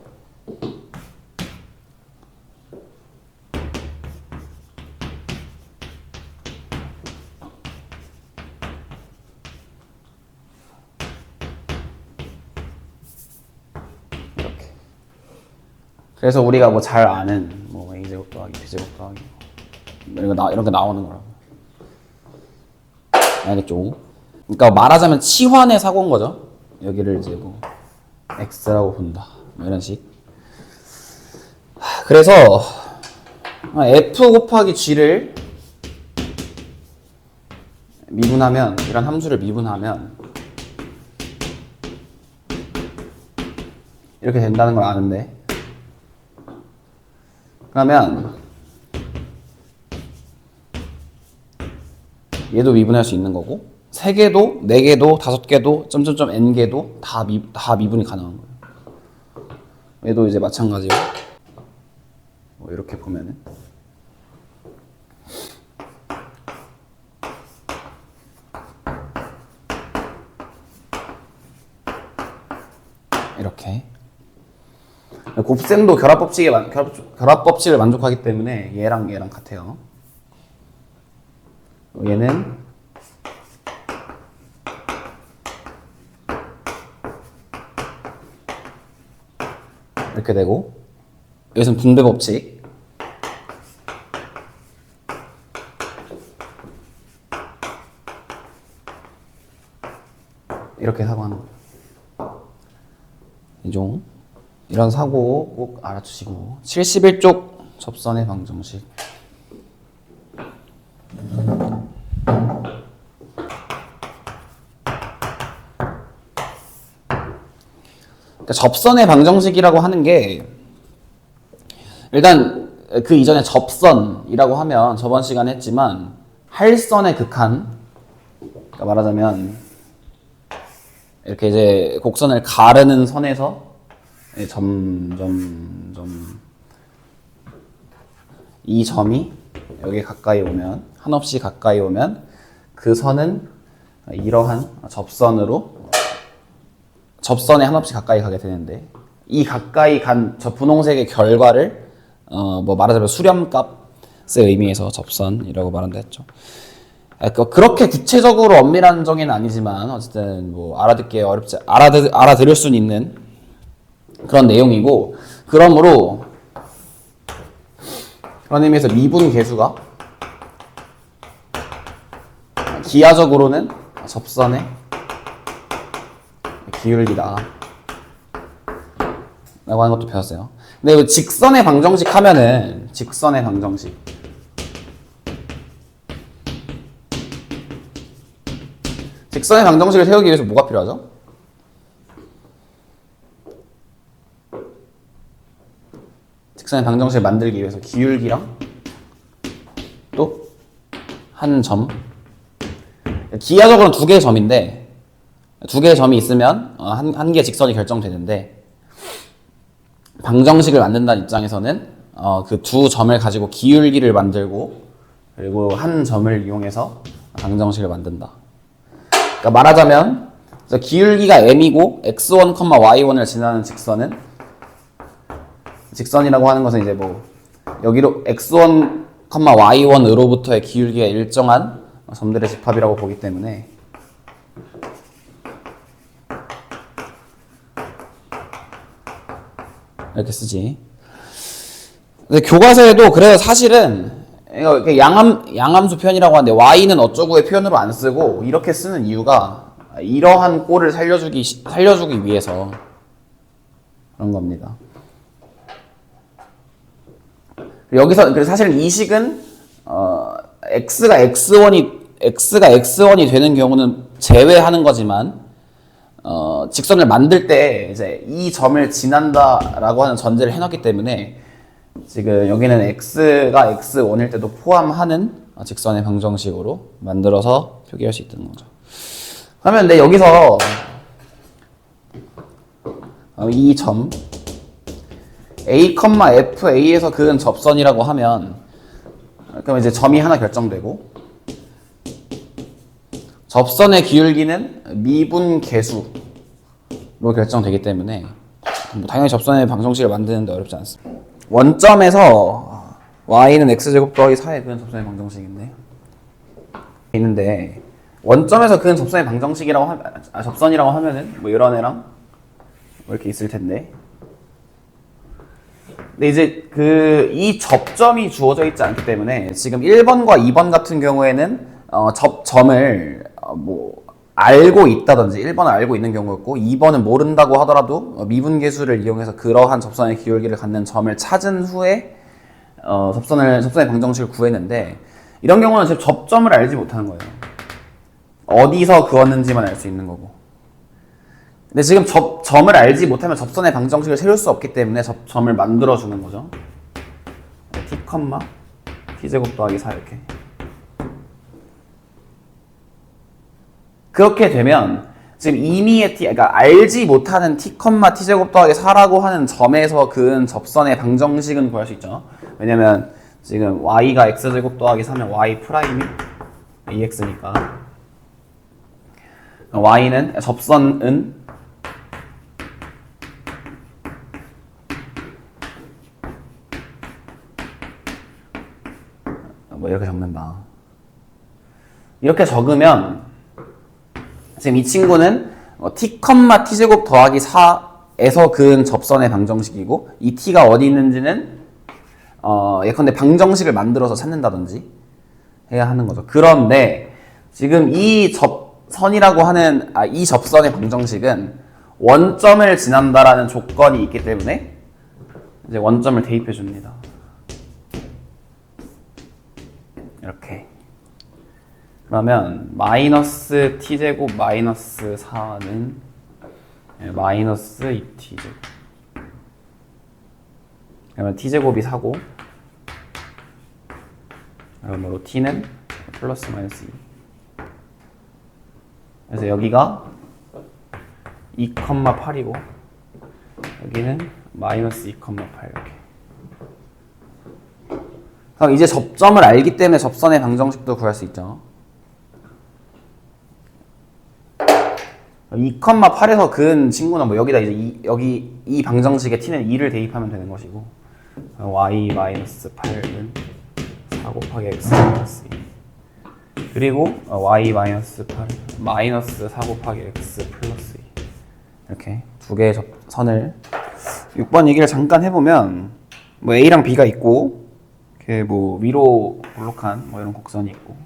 이렇게. 그래서 우리가 뭐 잘 아는 뭐 a제곱 더하기 b제곱 더하기 이런 게 나오는 거라고. 알겠죠? 그러니까 말하자면 치환의 사고인 거죠. 여기를 이제 뭐 x라고 본다. 뭐 이런 식. 그래서 f 곱하기 g를 미분하면 이런 함수를 미분하면 이렇게 된다는 걸 아는데 그러면 얘도 미분할 수 있는 거고 3개도, 4개도, 5개도, 점점점 n개도 다 미분이 가능한 거예요. 얘도 이제 마찬가지로 뭐 이렇게 보면은 이렇게 곱셈도 결합법칙을 만족하기 때문에 얘랑 같아요. 얘는 이렇게 되고 여기서는 분배법칙 이렇게 사고하는 거예요. 이런 사고 꼭 알아두시고 71쪽 접선의 방정식 그러니까 접선의 방정식이라고 하는 게 일단 그 이전에 접선이라고 하면 저번 시간에 했지만 할선의 극한 그러니까 말하자면 이렇게 이제 곡선을 가르는 선에서 이 점이 여기 가까이 오면 한없이 가까이 오면 그 선은 이러한 접선에 한없이 가까이 가게 되는데 이 가까이 간 저 분홍색의 결과를 뭐 말하자면 수렴값의 의미에서 접선이라고 말한다 했죠. 그렇게 구체적으로 엄밀한 정의는 아니지만 어쨌든 뭐 알아듣기 어렵지 알아들을 수는 있는 그런 내용이고 그러므로 그런 의미에서 미분 계수가 기하적으로는 접선의 기울기다 라고 하는 것도 배웠어요. 근데 직선의 방정식 하면은 직선의 방정식 세우기 위해서 뭐가 필요하죠? 직선의 방정식을 만들기 위해서 기울기랑 또 한 점. 기하적으로는 두 개의 점인데 두 개의 점이 있으면 한 개의 직선이 결정되는데 방정식을 만든다는 입장에서는 그 두 점을 가지고 기울기를 만들고 그리고 한 점을 이용해서 방정식을 만든다. 그러니까 말하자면 기울기가 m이고 x1, y1을 지나는 직선이라고 하는 것은 이제 뭐 여기로 x1, y1으로부터의 기울기가 일정한 점들의 집합이라고 보기 때문에 이렇게 쓰지. 근데 교과서에도 그래서 사실은 이거 양함수 표현이라고 하는데 y는 어쩌고의 표현으로 안 쓰고 이렇게 쓰는 이유가 이러한 꼴을 살려주기 위해서 그런 겁니다. 여기서 그래서 사실 이 식은 x가 x1이 되는 경우는 제외하는 거지만 직선을 만들 때 이제 이 점을 지난다라고 하는 전제를 해놨기 때문에 지금 여기는 x가 x1일 때도 포함하는 직선의 방정식으로 만들어서 표기할 수 있다는 거죠. 그러면 근데 여기서 이 점 a, fa에서 그은 접선이라고 하면 그럼 이제 점이 하나 결정되고 접선의 기울기는 미분 계수로 결정되기 때문에 당연히 접선의 방정식을 만드는데 어렵지 않습니다. 원점에서 y는 x제곱 더하기 4의 그은 접선의 방정식인데 있는데 원점에서 그은 접선의 방정식이라고 접선이라고 하면은 뭐 이런 애랑 뭐 이렇게 있을 텐데 근데 이제 이 접점이 주어져 있지 않기 때문에 지금 1번과 2번 같은 경우에는 점을 뭐 알고 있다든지 1번은 알고 있는 경우였고 2번은 모른다고 하더라도 미분계수를 이용해서 그러한 접선의 기울기를 갖는 점을 찾은 후에 접선의 방정식을 구했는데 이런 경우는 지금 접점을 알지 못하는 거예요. 어디서 그었는지만 알 수 있는 거고. 근데 지금 점을 알지 못하면 접선의 방정식을 세울 수 없기 때문에 점을 만들어주는 거죠. t, t제곱 더하기 4 이렇게. 그렇게 되면 지금 임의의 t, 그러니까 알지 못하는 t, t제곱 더하기 4라고 하는 점에서 그은 접선의 방정식은 구할 수 있죠. 왜냐면 지금 y가 x제곱 더하기 4면 y 프라임이 ax니까 y는 접선은 뭐 이렇게 적는다. 이렇게 적으면 지금 이 친구는 t, t제곱 더하기 4에서 그은 접선의 방정식이고 이 t가 어디 있는지는 예컨대 방정식을 만들어서 찾는다든지 해야 하는 거죠. 그런데 지금 이 접선이라고 하는 이 접선의 방정식은 원점을 지난다라는 조건이 있기 때문에 이제 원점을 대입해 줍니다. 이렇게. 그러면 마이너스 t제곱 마이너스 4는 마이너스 2t제곱. 그러면 t제곱이 4고 그러므로 t는 플러스 마이너스 2. 그래서 여기가 2,8이고 여기는 마이너스 2,8 이렇게. 그럼 이제 접점을 알기 때문에 접선의 방정식도 구할 수 있죠. 2,8에서 그은 친구는 뭐 여기다 이제 여기 이 방정식에 t는 2를 대입하면 되는 것이고 y-8은 4 곱하기 x 플러스 2 그리고 y-8 마이너스 4 곱하기 x 플러스 2 이렇게 두 개의 선을 6번 얘기를 잠깐 해보면 뭐 a랑 b가 있고 이렇게 뭐 위로 볼록한 뭐 이런 곡선이 있고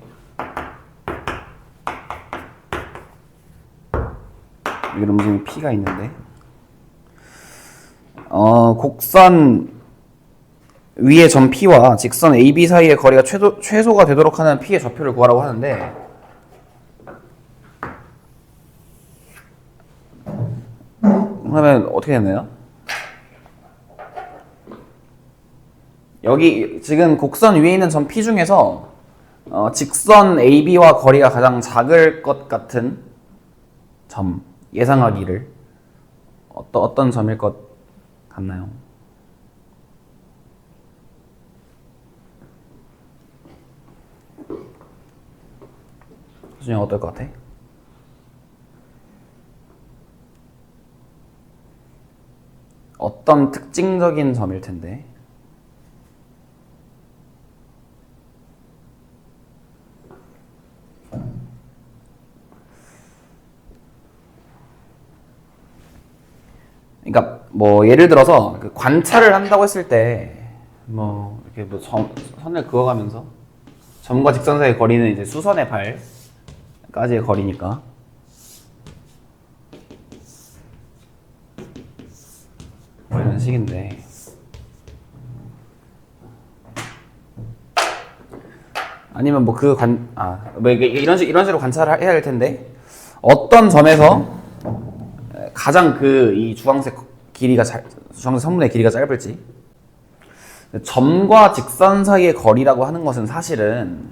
이런 움직임이 p가 있는데 곡선 위의 점 p와 직선 AB 사이의 거리가 최소가 되도록 하는 p의 좌표를 구하라고 하는데 그러면 어떻게 되나요? 여기 지금 곡선 위에 있는 점 P 중에서 직선 AB와 거리가 가장 작을 것 같은 점 예상하기를 어떤 점일 것 같나요? 수준이 어떨 것 같아? 어떤 특징적인 점일 텐데. 그러니까 뭐 예를 들어서 그 관찰을 한다고 했을 때 뭐 이렇게 뭐 선을 그어가면서 점과 직선 사이의 거리는 이제 수선의 발까지의 거리니까 뭐 이런 식인데 아니면 뭐 뭐 이런 식으로 관찰을 해야 할 텐데 어떤 점에서 가장 이 주황색 선분의 길이가 짧을지. 점과 직선 사이의 거리라고 하는 것은 사실은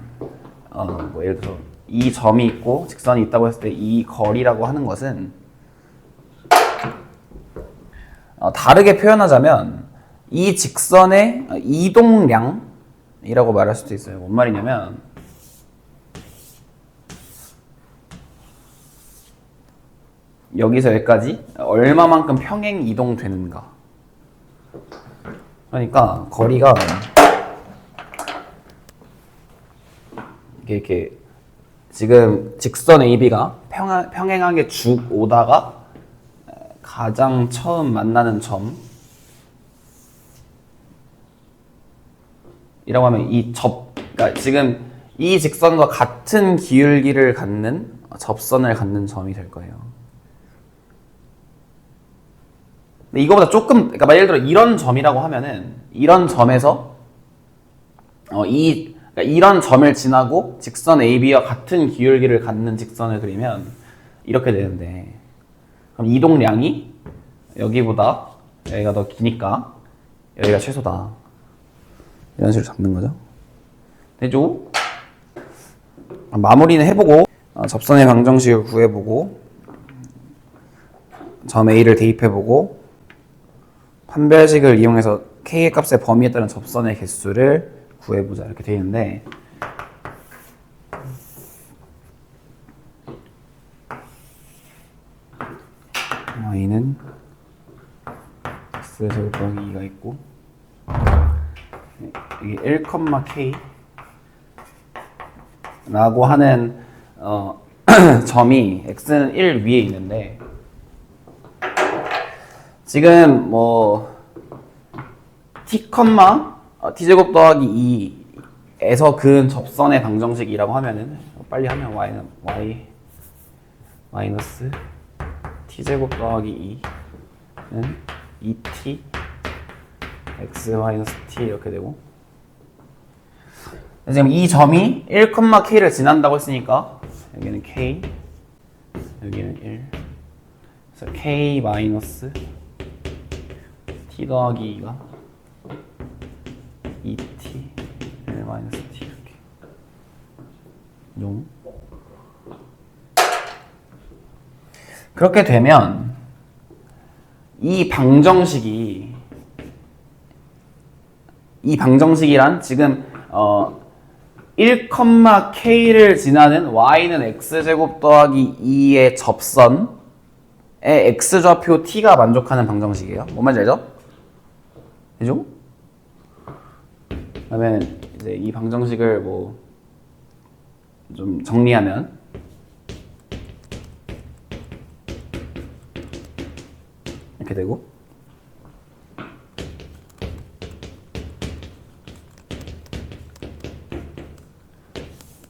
뭐 예를 들어 이 점이 있고 직선이 있다고 했을 때 이 거리라고 하는 것은 다르게 표현하자면 이 직선의 이동량이라고 말할 수도 있어요. 뭔 말이냐면 여기서 여기까지 얼마만큼 평행 이동되는가. 그러니까 거리가 이렇게 지금 직선 AB가 평행하게 쭉 오다가 가장 처음 만나는 점이라고 하면 그러니까 지금 이 직선과 같은 기울기를 갖는 접선을 갖는 점이 될 거예요. 근데 이거보다 그러니까 예를 들어 이런 점이라고 하면은 이런 점에서 그러니까 이런 점을 지나고 직선 AB와 같은 기울기를 갖는 직선을 그리면 이렇게 되는데 그럼 이동량이 여기보다 여기가 더 기니까 여기가 최소다. 이런 식으로 잡는 거죠. 되죠? 마무리는 해보고 접선의 방정식을 구해보고 점 A를 대입해보고 판별식을 이용해서 K의 값의 범위에 따른 접선의 개수를 구해보자 이렇게 되어 있는데 Y는 X제곱 더하기 2가 있고 이게 1,K 라고 하는 점이 X는 1 위에 있는데 지금 뭐 T제곱 더하기 2에서 그은 접선의 방정식이라고 하면은 빨리 하면 Y는 Y 마이너스 T제곱 더하기 2는 2T X 마이너스 T 이렇게 되고 지금 이 점이 1,K를 지난다고 했으니까 여기는 K 여기는 1 그래서 K 마이너스 T 더하기 2가 2T 1 마이너스 T 이렇게 용 그렇게 되면 이 방정식이란 지금 1,K를 지나는 Y는 X제곱 더하기 2의 접선의 X좌표 T가 만족하는 방정식이에요. 뭔 말인지 알죠? 그죠? 그러면 이제 이 방정식을 뭐 좀 정리하면 이렇게 되고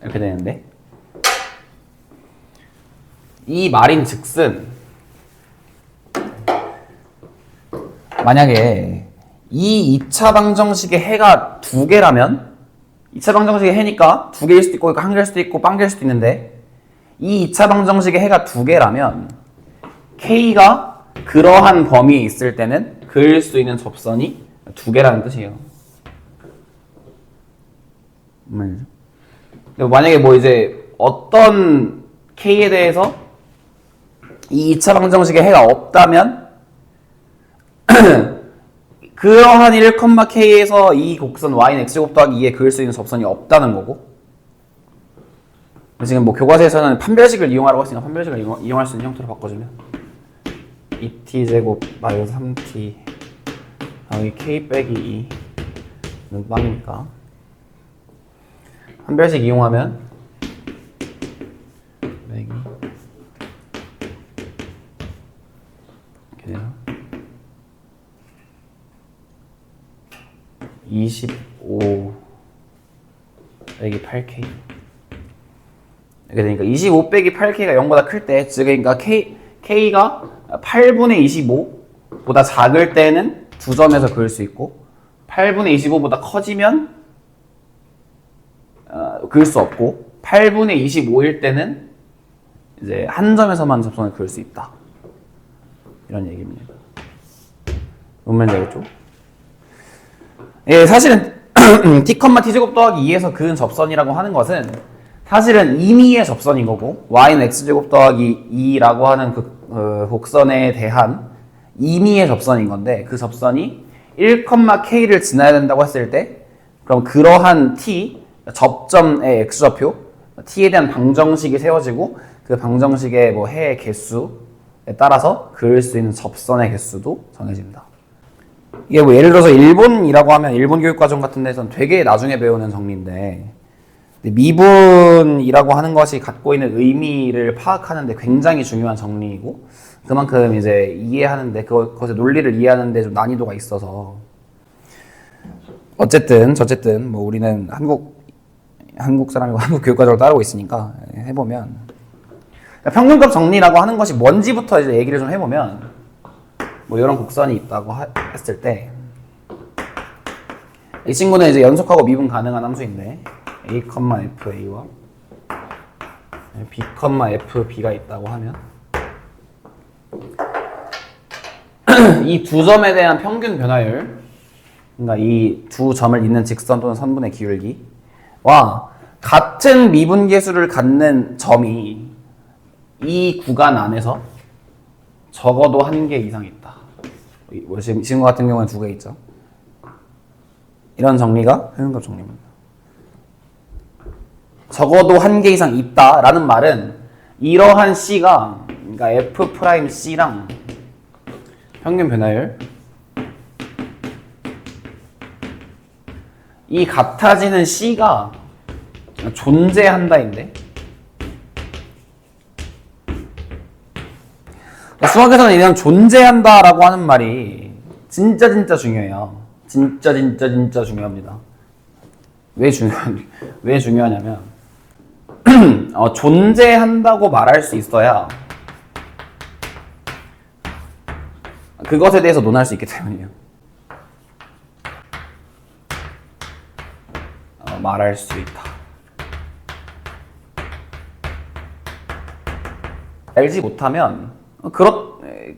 이렇게 되는데 이 말인즉슨 만약에 이 2차 방정식의 해가 2개라면 2차 방정식의 해니까 2개일 수도 있고 1개일 수도 있고 빵개일 수도 있는데 이 2차 방정식의 해가 2개라면 K가 그러한 범위에 있을 때는 그을 수 있는 접선이 2개라는 뜻이에요. 만약에 뭐 이제 어떤 k에 대해서 이 2차 방정식에 해가 없다면 그러한 1,k에서 이 곡선 y는 x제곱 더하기 2에 그을 수 있는 접선이 없다는 거고, 지금 뭐 교과서에서는 판별식을 이용하라고 했으니까 판별식을 이용할 수 있는 형태로 바꿔주면 2t제곱 마이너스 3t 여기 k 빼기 2는 빵이니까 판별식 이용하면 빼기 이렇게 돼요. 25 빼기 8k 이렇게 되니까 25 빼기 8k가 0보다 클 때, 즉 그러니까 k가 8분의 25보다 작을 때는 두 점에서 그을 수 있고 8분의 25보다 커지면 그을 수 없고 8분의 25일 때는 이제 한 점에서만 접선을 그을 수 있다. 이런 얘기입니다. 뭔 말인지 알겠죠? 예, 사실은 t,t제곱 더하기 2에서 그은 접선이라고 하는 것은 사실은 임의의 접선인 거고 y는 x제곱 더하기 2라고 하는 그 곡선에 대한 임의의 접선인 건데, 그 접선이 1,k를 지나야 된다고 했을 때 그럼 그러한 t 접점의 x좌표 t에 대한 방정식이 세워지고 그 방정식의 뭐 해의 개수에 따라서 그을 수 있는 접선의 개수도 정해집니다. 이게 뭐 예를 들어서 일본이라고 하면 일본 교육과정 같은 데서는 되게 나중에 배우는 정리인데, 미분이라고 하는 것이 갖고 있는 의미를 파악하는데 굉장히 중요한 정리이고 그만큼 이제 이해하는데 그것의 논리를 이해하는데 좀 난이도가 있어서 어쨌든 뭐 우리는 한국 사람이고 한국 교육과정을 따르고 있으니까 해보면 평균값 정리라고 하는 것이 뭔지부터 이제 얘기를 좀 해보면, 뭐 이런 곡선이 있다고 했을 때 이 친구는 이제 연속하고 미분 가능한 함수인데 a, fa와 b, fb가 있다고 하면 이 두 점에 대한 평균 변화율, 그러니까 이 두 점을 잇는 직선 또는 선분의 기울기와 같은 미분계수를 갖는 점이 이 구간 안에서 적어도 한 개 이상 있다. 지금 같은 경우는 두 개 있죠. 이런 정리가 평균값 정리입니다. 적어도 한 개 이상 있다라는 말은 이러한 C가, 그러니까 F'C랑 평균 변화율 이 같아지는 C가 존재한다인데, 수학에서는 이런 존재한다라고 하는 말이 진짜 중요해요. 진짜 중요합니다. 왜 중요하냐면 존재한다고 말할 수 있어야 그것에 대해서 논할 수 있기 때문이에요. 말할 수 있다. 알지 못하면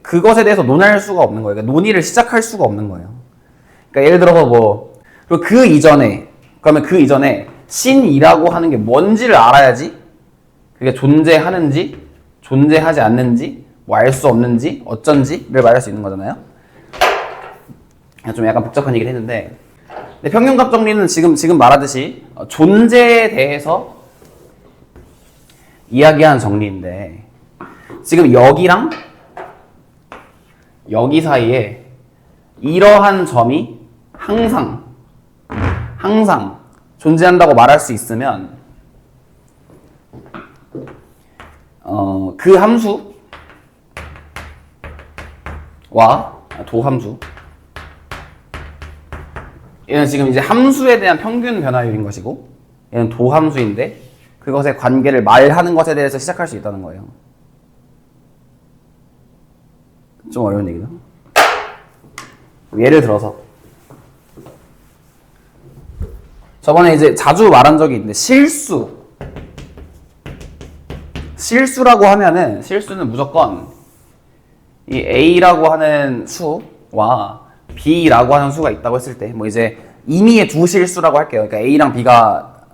그것에 대해서 논할 수가 없는 거예요. 그러니까 논의를 시작할 수가 없는 거예요. 그러니까 예를 들어서 뭐 그 이전에 신이라고 하는 게 뭔지를 알아야지 그게 존재하는지 존재하지 않는지 뭐 알 수 없는지 어쩐지를 말할 수 있는 거잖아요. 좀 약간 복잡한 얘기를 했는데, 근데 평균값 정리는 지금 말하듯이 존재에 대해서 이야기하는 정리인데, 지금 여기랑 여기 사이에 이러한 점이 항상 존재한다고 말할 수 있으면 그 함수와 도함수, 얘는 지금 이제 함수에 대한 평균 변화율인 것이고 얘는 도함수인데 그것의 관계를 말하는 것에 대해서 시작할 수 있다는 거예요. 좀 어려운 얘기다. 예를 들어서 저번에 이제 자주 말한 적이 있는데 실수라고 하면은 실수는 무조건 이 A라고 하는 수와 B라고 하는 수가 있다고 했을 때 뭐 이제 임의의 두 실수라고 할게요. 그러니까 A랑 B가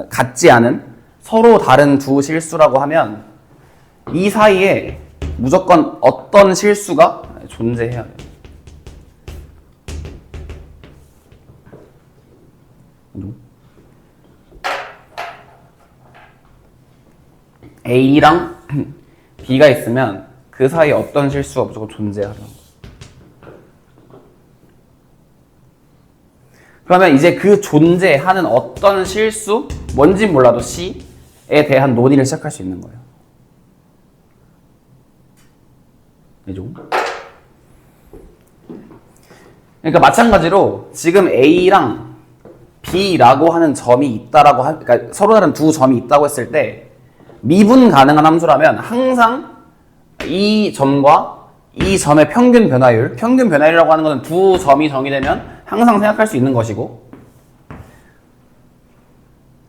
같지 않은 서로 다른 두 실수라고 하면 이 사이에 무조건 어떤 실수가 존재해야 돼요. A랑 B가 있으면 그 사이에 어떤 실수가 무조건 존재하는 거예요. 그러면 이제 그 존재하는 어떤 실수, 뭔진 몰라도 C에 대한 논의를 시작할 수 있는 거예요. 그죠? 그러니까 마찬가지로 지금 A랑 B라고 하는 점이 있다라고 그러니까 서로 다른 두 점이 있다고 했을 때 미분 가능한 함수라면 항상 이 점과 이 점의 평균 변화율이라고 하는 것은 두 점이 정의되면 항상 생각할 수 있는 것이고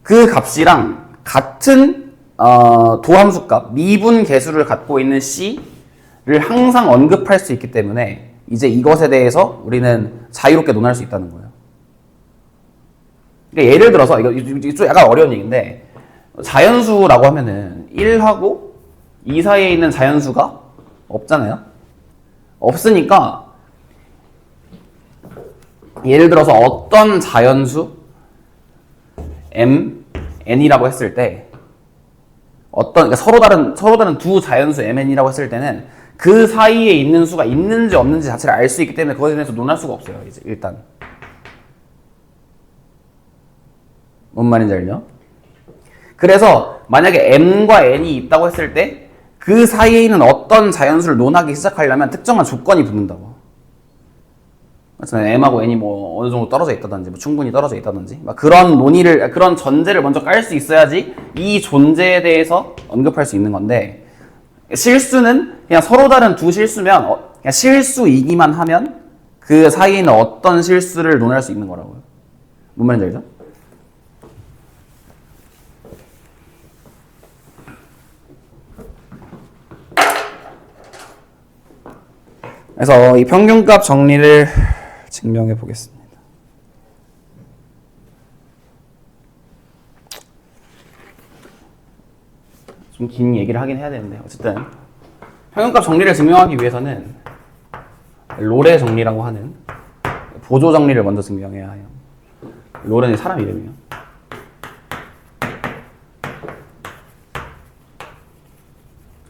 그 값이랑 같은 도함수값, 미분 계수를 갖고 있는 C를 항상 언급할 수 있기 때문에 이제 이것에 대해서 우리는 자유롭게 논할 수 있다는 거예요. 그러니까 예를 들어서 이거 좀 약간 어려운 얘기인데 자연수라고 하면은 1하고 2 사이에 있는 자연수가 없잖아요. 없으니까 예를 들어서 어떤 자연수 m, n이라고 했을 때 그러니까 서로 다른 두 자연수 mn이라고 했을 때는 그 사이에 있는 수가 있는지 없는지 자체를 알 수 있기 때문에 그것에 대해서 논할 수가 없어요. 이제 일단 뭔 말인지 알죠? 그래서 만약에 m과 n이 있다고 했을 때 그 사이에 있는 어떤 자연수를 논하기 시작하려면 특정한 조건이 붙는다고. m하고 n이 뭐 어느 정도 떨어져 있다든지 뭐 충분히 떨어져 있다든지 막 그런 전제를 먼저 깔 수 있어야지 이 존재에 대해서 언급할 수 있는 건데 실수는 그냥 서로 다른 두 실수면 그냥 실수이기만 하면 그 사이에 있는 어떤 실수를 논할 수 있는 거라고요. 뭔 말인지 알죠? 그래서 이 평균값 정리를 증명해 보겠습니다. 좀 긴 얘기를 하긴 해야 되는데 어쨌든 평균값 정리를 증명하기 위해서는 롤의 정리라고 하는 보조 정리를 먼저 증명해야 해요. 롤은 사람 이름이에요.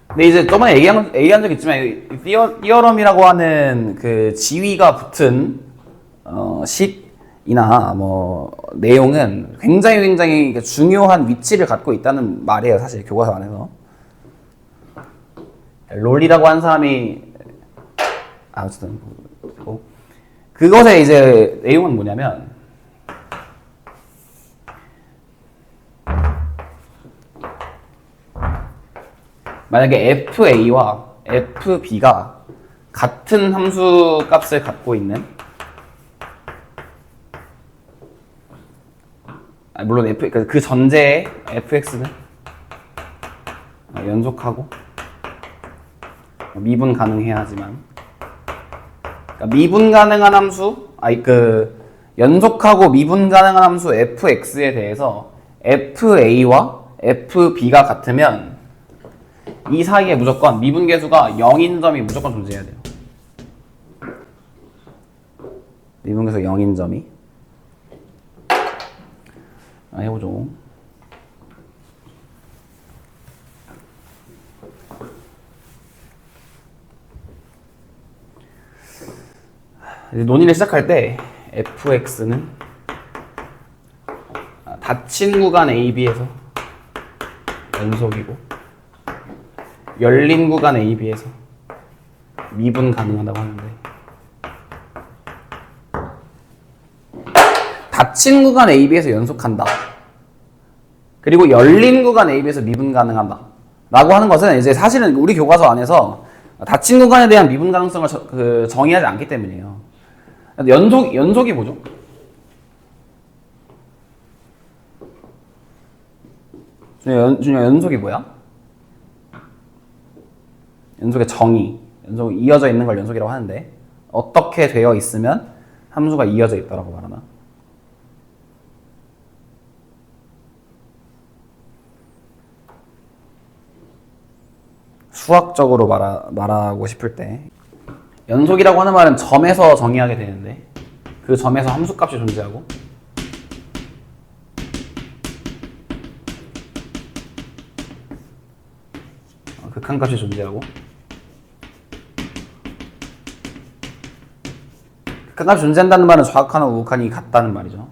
근데 이제 저번에 얘기한 적 있지만 띠어럼이라고 하는 그 지위가 붙은 식이나 뭐 내용은 굉장히 중요한 위치를 갖고 있다는 말이에요. 사실 교과서 안에서 롤이라고 한 사람이 어쨌든 그것의 이제 내용은 뭐냐면 만약에 FA와 FB가 같은 함수 값을 갖고 있는 물론 그 전제의 fx는 연속하고 미분 가능해야 하지만 그러니까 미분 가능한 함수 연속하고 미분 가능한 함수 fx에 대해서 fa와 fb가 같으면 이 사이에 무조건 미분계수가 0인 점이 무조건 존재해야 돼요. 미분계수 0인 점이 해보죠. 논의를 시작할 때 fx는 닫힌 구간 AB에서 연속이고 열린 구간 AB에서 미분 가능하다고 하는데 닫힌 구간 AB에서 연속한다. 그리고 열린 구간 AB에서 미분 가능하다. 라고 하는 것은 이제 사실은 우리 교과서 안에서 닫힌 구간에 대한 미분 가능성을 정의하지 않기 때문이에요. 연속이 뭐죠? 준영 연속이 뭐야? 연속의 정의, 연속 이어져 있는 걸 연속이라고 하는데 어떻게 되어 있으면 함수가 이어져 있다라고 말하나? 수학적으로 말하고 싶을 때 연속이라고 하는 말은 점에서 정의하게 되는데 그 점에서 함수값이 존재하고 극한값이 존재하고 극한값이 존재한다는 말은 좌극한하고 우극한이 같다는 말이죠.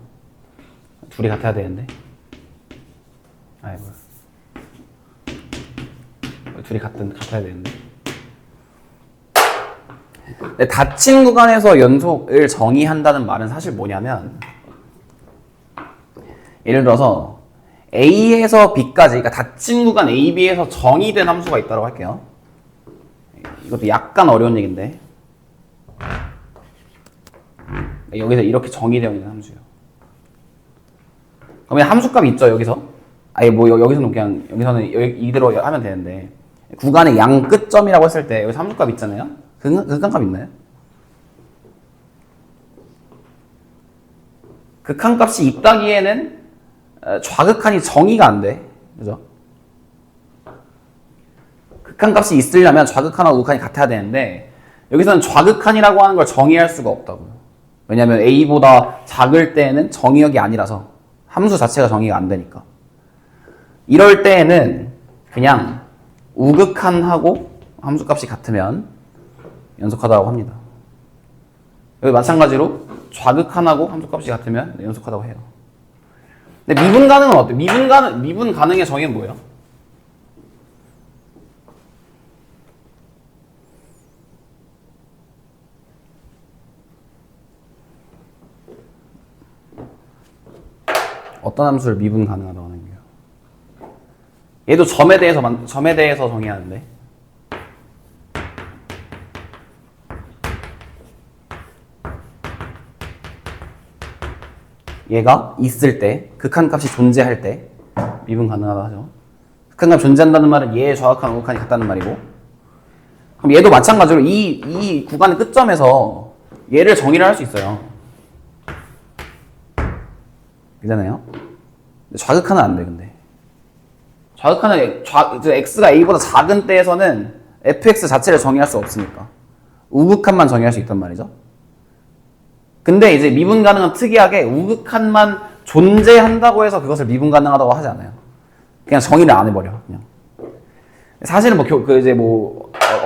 둘이 같아야 되는데 아이고 둘이 같아야 되는데 근데 닫힌 구간에서 연속을 정의한다는 말은 사실 뭐냐면 예를 들어서 A에서 B까지 그러니까 닫힌 구간 A, B에서 정의된 함수가 있다고 할게요. 이것도 약간 어려운 얘기인데 여기서 이렇게 정의되어 있는 함수예요. 그러면 함수값이 있죠 여기서. 아니 뭐 여기서는 이대로 하면 되는데 구간의 양 끝점이라고 했을 때 여기서 함수값 있잖아요. 극한값 있나요? 극한값이 있다기에는 좌극한이 정의가 안 돼. 그죠? 극한값이 있으려면 좌극한하고 우극한이 같아야 되는데 여기서는 좌극한이라고 하는 걸 정의할 수가 없다고요. 왜냐면 A보다 작을 때에는 정의역이 아니라서 함수 자체가 정의가 안 되니까. 이럴 때에는 그냥 우극한하고 함수값이 같으면 연속하다고 합니다. 여기 마찬가지로 좌극한하고 함수값이 같으면 연속하다고 해요. 근데 미분 가능은 어때요? 미분 가능의 정의는 뭐예요? 어떤 함수를 미분 가능하다고 하는 거예요? 얘도 점에 대해서 정의하는데 얘가 있을 때 극한값이 존재할 때 미분 가능하다 하죠. 극한값이 존재한다는 말은 얘의 좌극한 우극한이 같다는 말이고 그럼 얘도 마찬가지로 이 구간의 끝점에서 얘를 정의를 할 수 있어요. 그잖아요. 좌극한은 안 돼 근데 좌극한은 x가 a보다 작은 때에서는 fx 자체를 정의할 수 없으니까 우극한만 정의할 수 있단 말이죠. 근데 이제 미분 가능은 특이하게 우극한만 존재한다고 해서 그것을 미분 가능하다고 하지 않아요. 그냥 정의를 안 해버려. 그냥. 사실은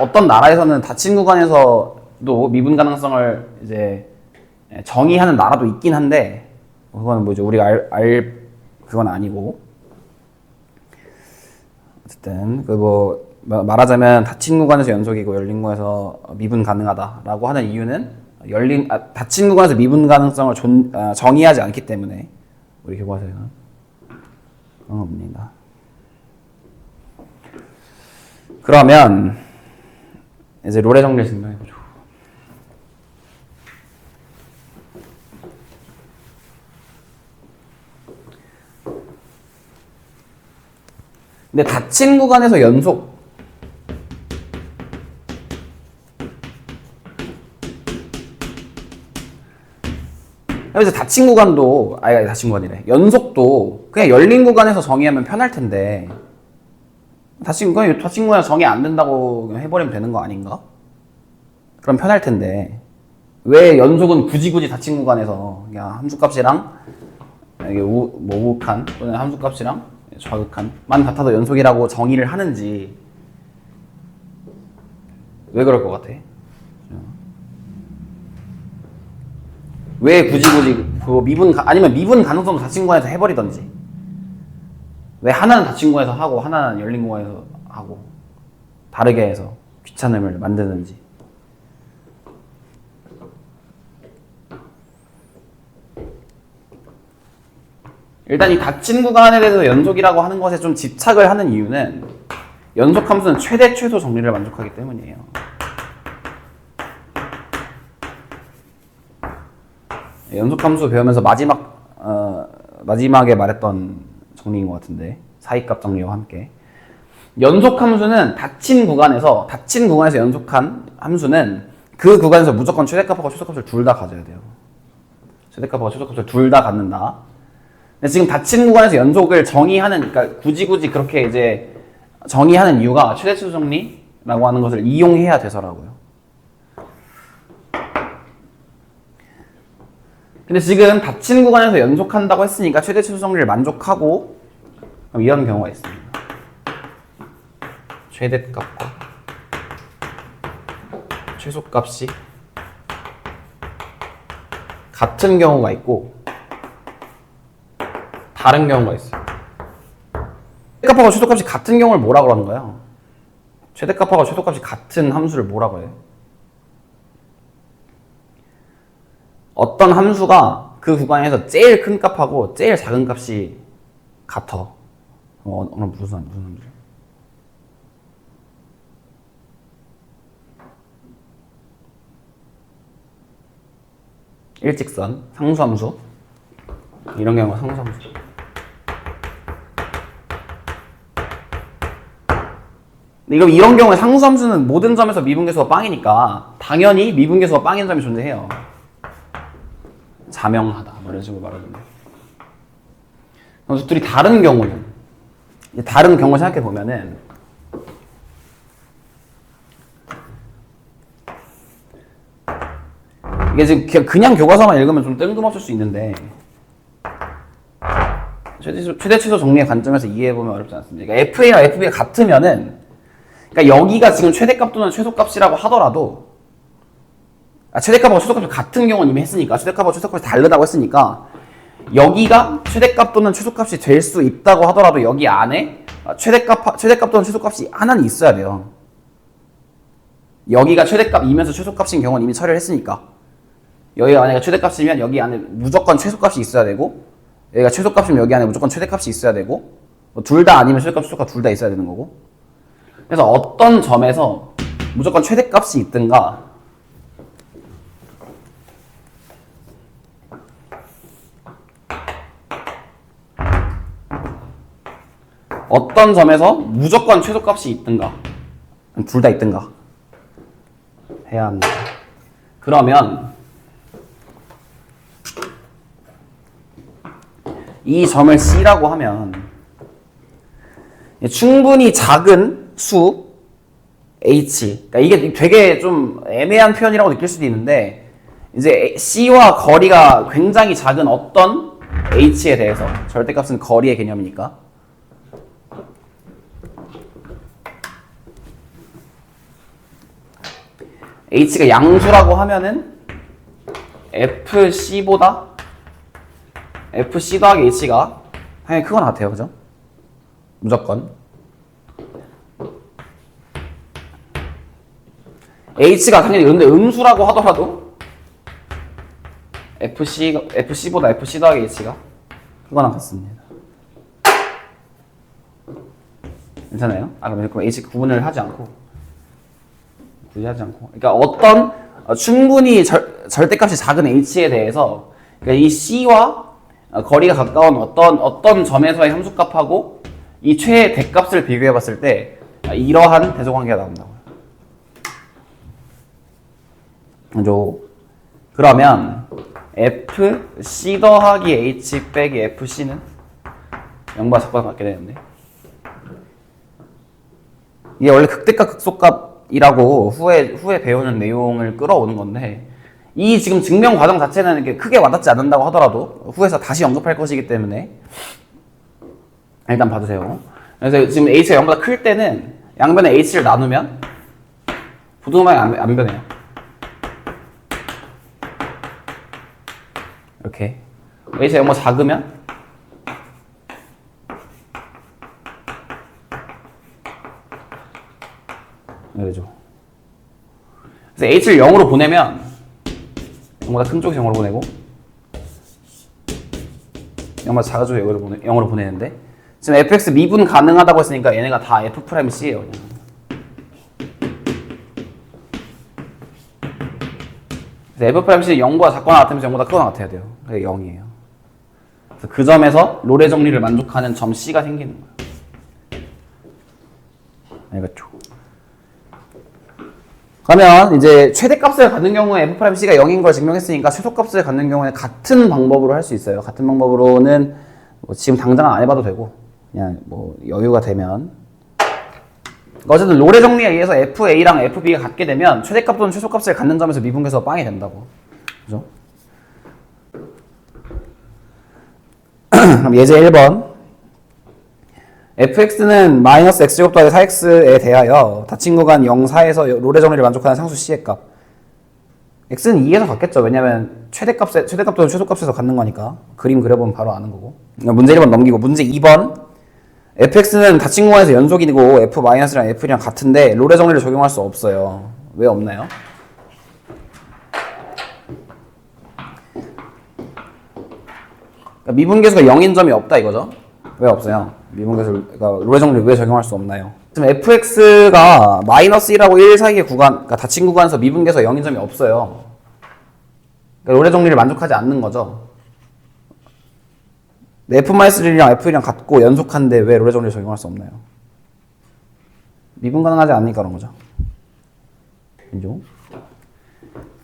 어떤 나라에서는 닫힌 구간에서도 미분 가능성을 이제 정의하는 나라도 있긴 한데 그거는 뭐죠 우리가 그건 아니고 어쨌든 말하자면 닫힌 구간에서 연속이고 열린 구간에서 미분 가능하다라고 하는 이유는 닫힌 구간에서 미분 가능성을 정의하지 않기 때문에 우리 교과서에는 없습니다. 그러면 이제 롤의 정리를 증명해보죠. 근데 닫힌 구간에서 연속 그래서 닫힌 구간도 닫힌 구간이래. 연속도 그냥 열린 구간에서 정의하면 편할 텐데 닫힌 구간에서 정의 안 된다고 해버리면 되는 거 아닌가? 그럼 편할 텐데 왜 연속은 굳이 닫힌 구간에서 그냥 함수값이랑 우극한 또는 함수값이랑 좌극한만 같아도 연속이라고 정의를 하는지 왜 그럴 것 같아? 왜 굳이 아니면 미분 가능성도 닫힌 구간에서 해버리던지 왜 하나는 닫힌 구간에서 하고 하나는 열린 구간에서 하고 다르게 해서 귀찮음을 만드는지 일단 이 닫힌 구간에 대해서 연속이라고 하는 것에 좀 집착을 하는 이유는 연속 함수는 최대 최소 정리를 만족하기 때문이에요. 연속 함수 배우면서 마지막에 말했던 정리인 것 같은데 사이값 정리와 함께 연속 함수는 닫힌 구간에서 연속한 함수는 그 구간에서 무조건 최대값하고 최소값을 둘 다 가져야 돼요. 최대값하고 최소값을 둘 다 갖는다. 근데 지금 닫힌 구간에서 연속을 정의하는 그러니까 굳이 그렇게 이제 정의하는 이유가 최대 최소 정리 라고 하는 것을 이용해야 돼서라고요. 근데 지금 닫힌 구간에서 연속한다고 했으니까 최대 최소 정리를 만족하고 그럼 이런 경우가 있습니다. 최대값과 최소값이 같은 경우가 있고 다른 경우가 있어요. 최대값하고 최소값이 같은 경우를 뭐라고 하는 거예요? 최대값하고 최소값이 같은 함수를 뭐라고 해요? 어떤 함수가 그 구간에서 제일 큰 값하고 제일 작은 값이 같아. 무슨 함수? 일직선, 상수함수. 이런 경우가 상수함수. 이런 경우에 상수함수는 모든 점에서 미분계수가 빵이니까 당연히 미분계수가 빵인 점이 존재해요. 자명하다 뭐 이런 식으로 말하는데, 그래서 둘이 다른 경우는 다른 경우 생각해 보면은 이게 지금 그냥 교과서만 읽으면 좀 뜬금없을 수 있는데 최대 최소 정리의 관점에서 이해해 보면 어렵지 않습니다. 그러니까 FA와 FB가 같으면은, 그러니까 여기가 지금 최대값 또는 최소값이라고 하더라도, 최대값하고 최소값이 같은 경우는 이미 했으니까, 최대값하고 최소값이 다르다고 했으니까, 여기가 최대값 또는 최소값이 될 수 있다고 하더라도 여기 안에 최대값 또는 최소값이 하나는 있어야 돼요. 여기가 최대값이면서 최소값인 경우는 이미 처리를 했으니까, 여기가 만약에 최대값이면 여기 안에 무조건 최소값이 있어야 되고, 여기가 최소값이면 여기 안에 무조건 최대값이 있어야 되고, 둘 다 아니면 최대값, 최소값 둘 다 있어야 되는 거고. 그래서 어떤 점에서 무조건 최대값이 있든가, 어떤 점에서 무조건 최소값이 있든가, 둘 다 있든가 해야 합니다. 그러면 이 점을 C라고 하면 충분히 작은 수 H, 그러니까 이게 되게 좀 애매한 표현이라고 느낄 수도 있는데, 이제 C와 거리가 굉장히 작은 어떤 H에 대해서, 절대값은 거리의 개념이니까, H가 양수라고 하면은 FC 더하기 H가 당연히 크거나 같아요. 그죠? 무조건. H가 당연히 근데 음수라고 하더라도 FC보다 FC 더하기 H가 크거나 같습니다. 괜찮아요? 그럼 H 구분을 하지 않고, 그러니까 어떤 충분히 절대값이 작은 H에 대해서, 그러니까 이 C와 거리가 가까운 어떤 점에서의 함수값하고 이 최대값을 비교해 봤을 때 이러한 대소관계가 나온다고요. 그러면 FC 더하기 H 빼기 FC는 0과 작과 같게 되는데, 이게 원래 극대값 극소값이라고 후에 배우는 내용을 끌어오는 건데, 이 지금 증명 과정 자체는 이렇게 크게 와닿지 않는다고 하더라도 후에서 다시 언급할 것이기 때문에 일단 봐두세요. 그래서 지금 H가 0보다 클 때는 양변에 H를 나누면 부등호방이 안 변해요. 이렇게. H가 0보다 작으면 이러죠. 그래서 H를 0으로 보내면 0보다 큰 쪽에서 0으로 보내고, 0보다 작은 쪽에 0으로 보내는데, 지금 fx 미분 가능하다고 했으니까 얘네가 다 f'C예요. 그냥. f'C는 0보다 작거나 같으면서 0보다 크거나 같아야 돼요. 그게 0이에요. 그래서 그 점에서 롤의 정리를 만족하는 점 C가 생기는 거예요. 알겠죠? 그러면 이제 최대값을 갖는 경우에 f'C가 0인 걸 증명했으니까 최소값을 갖는 경우에는 같은 방법으로 할 수 있어요. 같은 방법으로는 뭐 지금 당장 안 해봐도 되고, 그냥 뭐 여유가 되면 어쨌든 롤의 정리에 의해서 FA랑 FB가 같게 되면 최대값 또는 최소값을 갖는 점에서 미분계수가 빵이 된다고. 그죠? 그럼 예제 1번. fx는 마이너스 x제곱 더하기 4x에 대하여 닫힌 구간 0, 4에서 롤의 정리를 만족하는 상수 c의 값. x는 2에서 같겠죠. 왜냐면 최대값 또는 최소값에서 갖는 거니까. 그림 그려보면 바로 아는 거고. 문제 1번 넘기고 문제 2번. fx는 닫힌 구간에서 연속이고 f-랑 f랑 같은데 롤의 정리를 적용할 수 없어요. 왜 없나요? 그러니까 미분계수가 0인 점이 없다 이거죠? 왜 없어요? 그러니까 롤의 정리를 왜 적용할 수 없나요? 지금 fx가 마이너스 1하고 1 사이의 구간, 그러니까 닫힌 구간에서 미분계수가 0인 점이 없어요. 그러니까 롤의 정리를 만족하지 않는 거죠. f-1이랑 f1이랑 같고 연속한데 왜 롤의 정리를 적용할 수 없나요? 미분 가능하지 않으니까 그런 거죠. 그죠?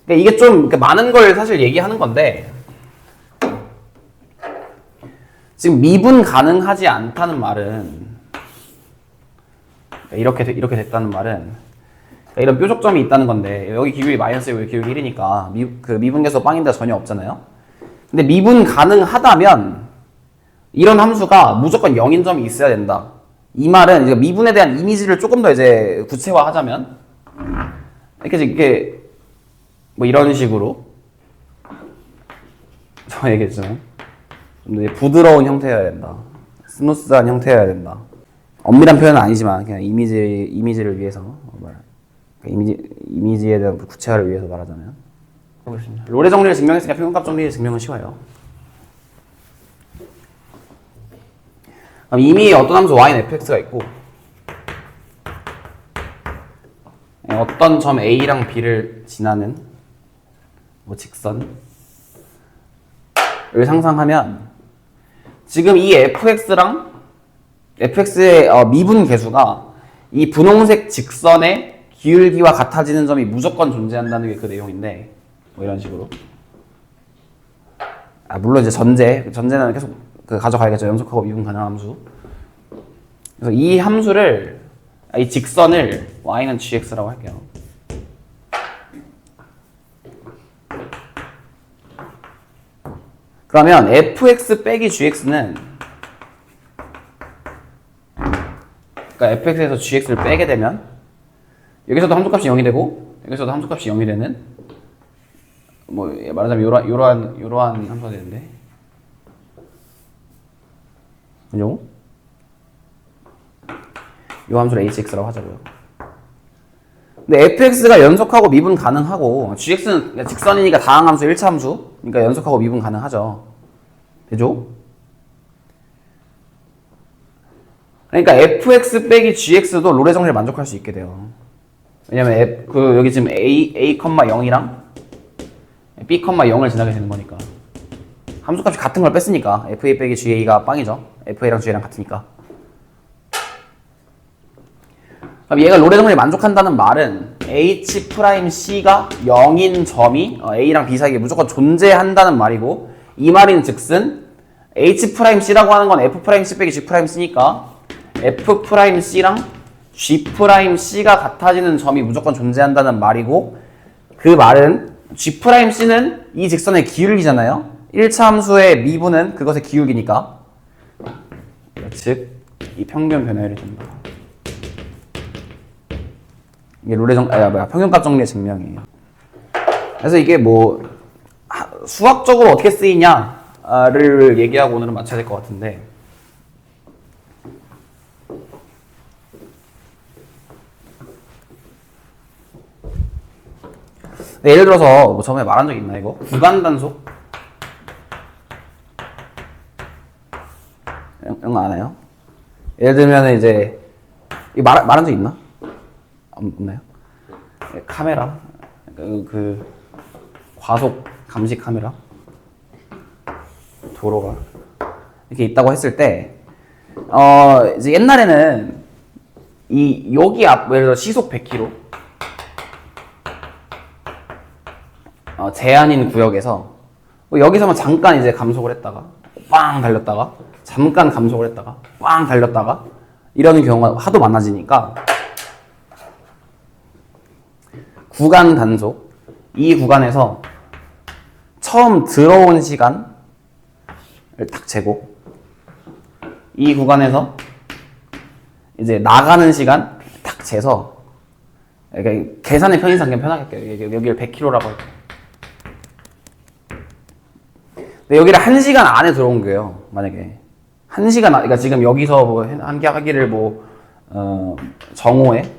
그러니까 이게 좀 많은 걸 사실 얘기하는 건데 지금 미분 가능하지 않다는 말은 이렇게 됐다는 말은 이런 뾰족점이 있다는 건데 여기 기울기 마이너스이고 여기 기울기 1이니까 미분계수 빵인데 전혀 없잖아요. 근데 미분 가능하다면 이런 함수가 무조건 0인 점이 있어야 된다. 이 말은 이제 미분에 대한 이미지를 조금 더 이제 구체화하자면 이렇게 뭐 이런 식으로 저 얘기했잖아요. 좀 더 부드러운 형태여야 된다. 스무스한 형태여야 된다. 엄밀한 표현은 아니지만 그냥 이미지를 위해서 이미지에 대한 구체화를 위해서 말하자면 해보겠습니다. 롤의 정리를 증명했으니까 평균값 정리의 증명은 쉬워요. 그럼 이미 어떤 함수 y는 fx가 있고 어떤 점 a랑 b를 지나는 뭐 직선을 상상하면 지금 이 fx의 미분 계수가 이 분홍색 직선의 기울기와 같아지는 점이 무조건 존재한다는 게 그 내용인데 뭐 이런 식으로 물론 이제 전제는 계속 가져가야겠죠. 연속하고 미분 가능한 함수. 그래서 이 함수를 이 직선을 y는 gx라고 할게요. 그러면 fx 빼기 gx는 그러니까 fx에서 gx를 빼게 되면 여기서도 함수값이 0이 되고 여기서도 함수값이 0이 되는 뭐 말하자면 요러한 함수가 되는데 그죠? 요 함수를 hx라고 하자고요. 근데 fx가 연속하고 미분 가능하고 gx는 직선이니까 다항함수 1차 함수 그러니까 연속하고 미분 가능하죠. 되죠? 그러니까 fx 빼기 gx도 롤의 정리를 만족할 수 있게 돼요. 왜냐면 여기 지금 a, 0이랑 b, 0을 지나게 되는 거니까 함수값이 같은 걸 뺐으니까 fa 빼기 ga가 빵이죠. fa랑 ga랑 같으니까. 그럼 얘가 롤의 정리를 만족한다는 말은 h'c가 0인 점이 a랑 b 사이에 무조건 존재한다는 말이고 이 말인 즉슨 h'c라고 하는 건 f'c 빼기 g'c니까 f'c랑 g'c가 같아지는 점이 무조건 존재한다는 말이고 그 말은 g'c는 이 직선의 기울기잖아요. 1차 함수의 미분은 그것의 기울기니까 즉 이 평균 변화율이 된다. 이게 평균값 정리의 증명이에요. 그래서 이게 뭐 수학적으로 어떻게 쓰이냐를 얘기하고 오늘은 마쳐야 될 것 같은데 예를 들어서 뭐 저번에 말한 적 있나 이거? 구간 단속? 이런 거 아나요? 예를 들면 이제 이거 말한 적 있나? 없나요? 카메라 그 과속 감시 카메라 도로가 이렇게 있다고 했을 때 이제 옛날에는 여기 예를 들어 시속 100km 제한인 구역에서 여기서만 잠깐 이제 감속을 했다가 빵 달렸다가 잠깐 감속을 했다가 빵 달렸다가 이러는 경우가 하도 많아지니까 구간 단속, 이 구간에서 처음 들어온 시간을 딱 재고, 이 구간에서 이제 나가는 시간 딱 재서, 그러니까 계산의 편의상 그냥 편하게 할게요. 여기를 100km라고 할게요. 근데 여기를 1시간 안에 들어온 거예요. 만약에 1시간, 그러니까 지금 여기서 뭐 하기를 뭐 정오에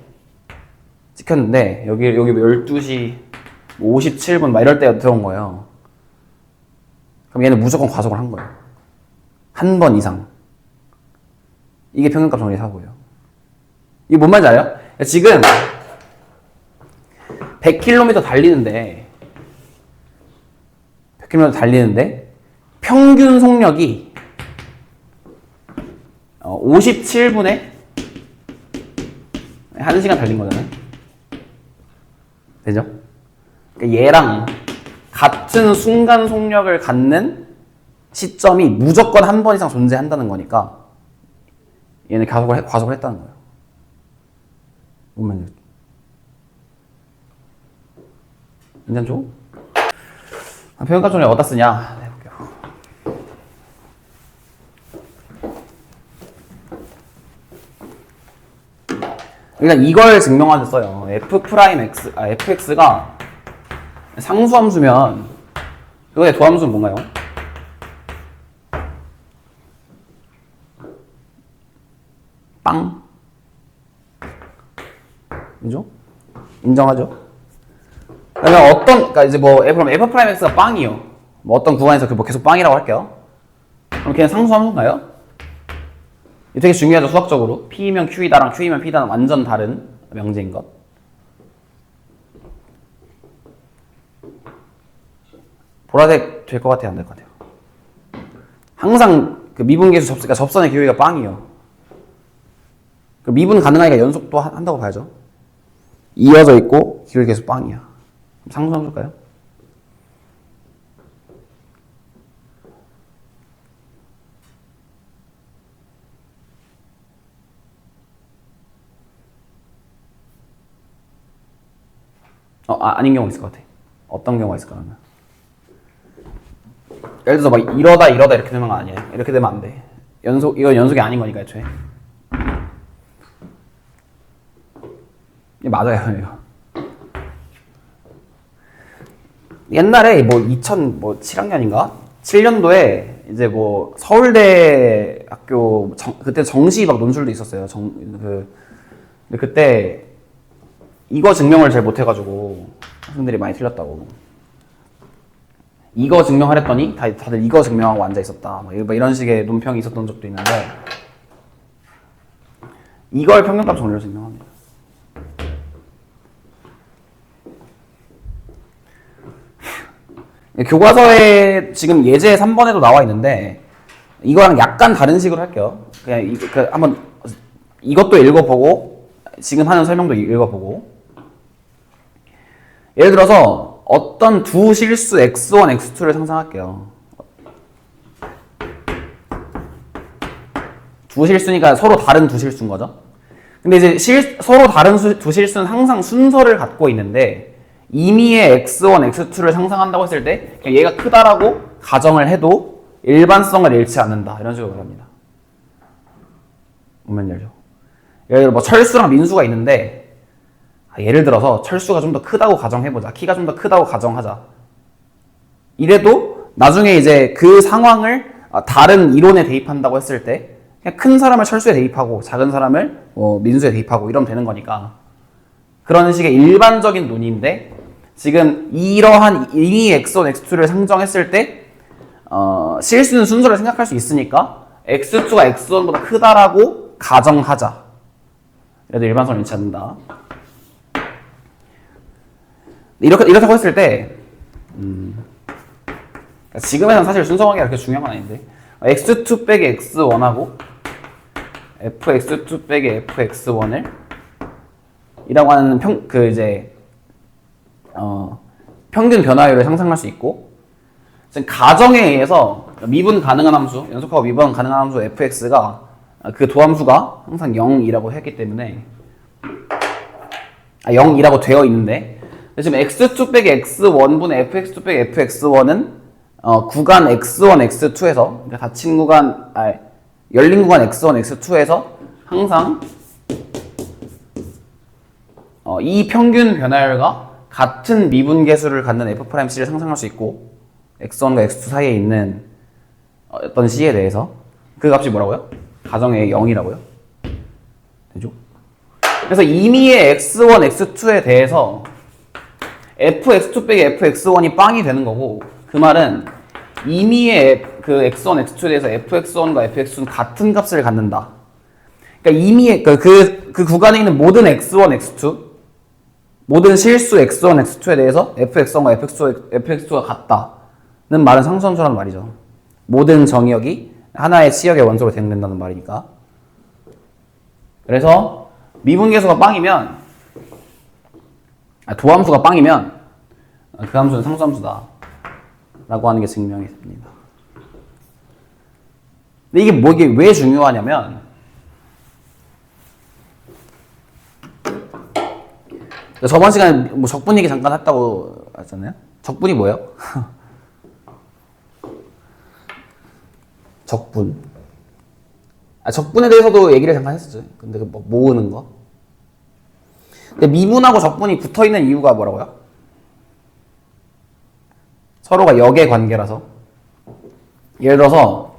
찍혔는데 여기 12시 57분 막 이럴 때 들어온 거예요. 그럼 얘는 무조건 과속을 한 거예요. 한 번 이상. 이게 평균값 정리 사고예요. 이게 뭔 말인지 알아요? 지금 100km 달리는데 평균 속력이 57분에 1시간 달린 거잖아요. 되죠? 그러니까 얘랑 같은 순간 속력을 갖는 시점이 무조건 한 번 이상 존재한다는 거니까 얘는 과속을 했다는 거예요. 뭔 괜찮죠? 표현값 정리 어디다 쓰냐? 해볼게요. 일단 이걸 증명하는 데 써요. fx가 상수함수면 이거의 도함수는 뭔가요? 빵. 그죠? 인정하죠? 그러면 그러니까 이제 그럼 f'x가 빵이요. 뭐 어떤 구간에서 뭐 계속 빵이라고 할게요. 그럼 걔는 상수함수인가요? 이게 되게 중요하죠, 수학적으로. P면 Q이다랑 Q이면 P다는 완전 다른 명제인 것. 보라색 될 것 같아요, 안 될 것 같아요? 항상 그 미분계수 그러니까 접선의 기울기가 빵이요. 그 미분 가능하니까 연속도 한다고 봐야죠. 이어져 있고 기울기계수 빵이야. 상수함수일까요? 아닌 경우가 있을 것 같아. 어떤 경우가 있을까, 그러면? 예를 들어서 막 이러다 이렇게 되는 거 아니에요? 이렇게 되면 안 돼. 이건 연속이 아닌 거니까, 애초에. 맞아요, 이거. 옛날에 뭐 2007학년인가? 7년도에 이제 뭐 서울대 학교 그때 정시 막 논술도 있었어요. 근데 그때 이거 증명을 잘 못해가지고 학생들이 많이 틀렸다고. 이거 증명하랬더니 다들 이거 증명하고 앉아 있었다. 막 이런 식의 논평이 있었던 적도 있는데 이걸 평균값 정리로 증명합니다. 교과서에 지금 예제 3번에도 나와 있는데 이거랑 약간 다른 식으로 할게요. 그냥 한번 이것도 읽어보고 지금 하는 설명도 읽어보고 예를 들어서 어떤 두 실수 x1, x2를 상상할게요. 두 실수니까 서로 다른 두 실수인 거죠. 근데 이제 서로 다른 두 실수는 항상 순서를 갖고 있는데 임의의 x1, x2를 상상한다고 했을 때 얘가 크다라고 가정을 해도 일반성을 잃지 않는다. 이런 식으로 말합니다. 뭔 말이죠? 예를 들어 뭐 철수랑 민수가 있는데 예를 들어서 철수가 좀 더 크다고 가정해보자. 키가 좀 더 크다고 가정하자. 이래도 나중에 이제 그 상황을 다른 이론에 대입한다고 했을 때 그냥 큰 사람을 철수에 대입하고 작은 사람을 민수에 대입하고 이러면 되는 거니까 그런 식의 일반적인 논의인데 지금 이러한 임의 x1, x2를 상정했을 때 실수는 순서를 생각할 수 있으니까 x2가 x1보다 크다라고 가정하자. 그래도 일반성을 잃지 않는다. 이렇다고 했을 때 지금에는 사실 순서 관계가 그렇게 중요한 건 아닌데 x2 빼기 x1하고 fx2 빼기 fx1을 이라고 하는 평균 변화율을 상상할 수 있고 지금 가정에 의해서 미분 가능한 함수, 연속하고 미분 가능한 함수 fx가 그 도함수가 항상 0이라고 했기 때문에 0이라고 되어 있는데 지금 x2 빼기 x1분의 fx2 빼기 fx1은 구간 x1, x2에서 그러니까 닫힌 구간, 열린 구간 x1, x2에서 항상 이 평균 변화율과 같은 미분계수를 갖는 f'C를 상상할 수 있고 x1과 x2 사이에 있는 어떤 C에 대해서 그 값이 뭐라고요? 가정의 0이라고요? 되죠? 그래서 임의의 x1, x2에 대해서 fx2 빼기 fx1이 빵이 되는 거고 그 말은 임의의 그 x1, x2에 대해서 fx1과 fx는 같은 값을 갖는다. 그러니까 임의의 그 구간에 있는 모든 x1, x2 모든 실수 x1, x2에 대해서 fx1과 fx2가 같다는 말은 상수함수라는 말이죠. 모든 정의역이 하나의 치역의 원소로 대응된다는 말이니까. 그래서 미분계수가 빵이면 도함수가 빵이면 그 함수는 상수함수다 라고 하는 게 증명이 됩니다. 근데 이게 왜 중요하냐면 저번 시간에 뭐 적분 얘기 잠깐 했다고 했잖아요. 적분이 뭐예요? 적분. 적분에 대해서도 얘기를 잠깐 했었죠. 근데 그 모으는 거. 근데 미분하고 적분이 붙어 있는 이유가 뭐라고요? 서로가 역의 관계라서. 예를 들어서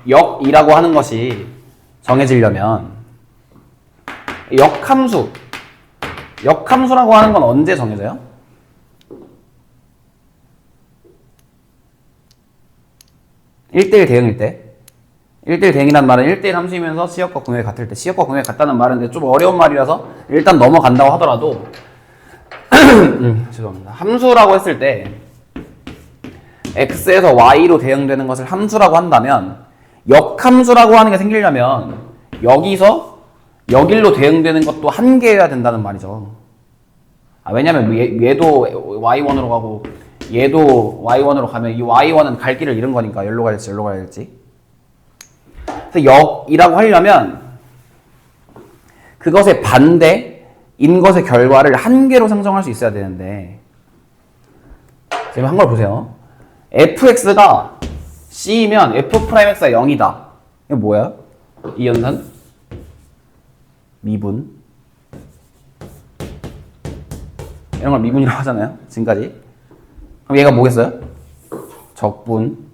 역이라고 하는 것이 정해지려면 역함수라고 하는 건 언제 정해져요? (1대1) 대응일 때. 1대1 대응이란 말은 1대1 함수이면서 C역과 공역이 같을 때. C역과 공역이 같다는 말은 좀 어려운 말이라서 일단 넘어간다고 하더라도 죄송합니다. 함수라고 했을 때 X에서 Y로 대응되는 것을 함수라고 한다면 역함수라고 하는 게 생기려면 여기서 여길로 대응되는 것도 한 개여야 된다는 말이죠. 왜냐면 얘도 Y1으로 가고 얘도 Y1으로 가면 이 Y1은 갈 길을 잃은 거니까 여기로 가야 될지 여기로 가야 될지. 그래서 역이라고 하려면 그것의 반대인 것의 결과를 한 개로 상정할 수 있어야 되는데 지금 한 걸 보세요. fx가 c이면 f'x가 0이다. 이게 뭐야? 이 연산? 미분. 이런 걸 미분이라고 하잖아요. 지금까지. 그럼 얘가 뭐겠어요? 적분.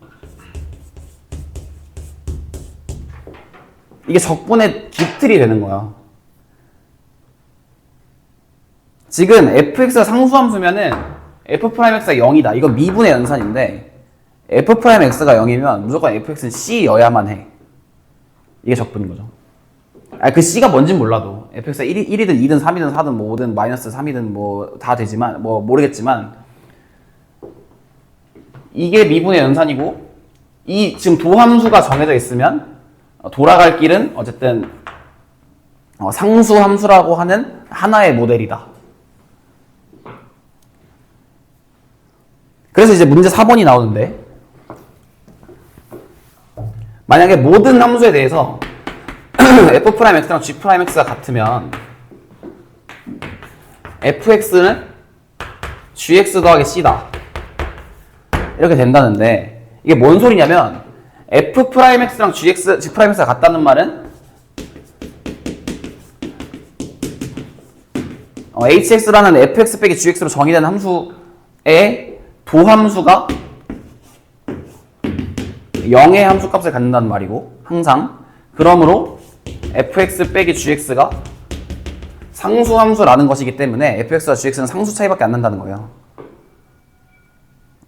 이게 적분의 깃틀이 되는 거야. 지금 fx가 상수함수면은 f'x가 0이다. 이건 미분의 연산인데 f'x가 0이면 무조건 fx는 c여야만 해. 이게 적분인 거죠. 그 c가 뭔진 몰라도 fx가 1이든 2든 3이든 4든 뭐 5든 마이너스 3이든 뭐 다 되지만 뭐 모르겠지만 이게 미분의 연산이고 이 지금 도함수가 정해져 있으면 돌아갈 길은 어쨌든 상수함수라고 하는 하나의 모델이다. 그래서 이제 문제 4번이 나오는데 만약에 모든 함수에 대해서 f'x랑 g'x가 같으면 fx는 gx 더하기 c다. 이렇게 된다는데 이게 뭔 소리냐면 f'x랑 g'x가 같다는 말은 hx라는 fx 빼기 gx로 정의된 함수의 도함수가 0의 함수값을 갖는다는 말이고 항상 그러므로 fx 빼기 gx가 상수함수라는 것이기 때문에 fx와 gx는 상수 차이밖에 안 난다는 거예요.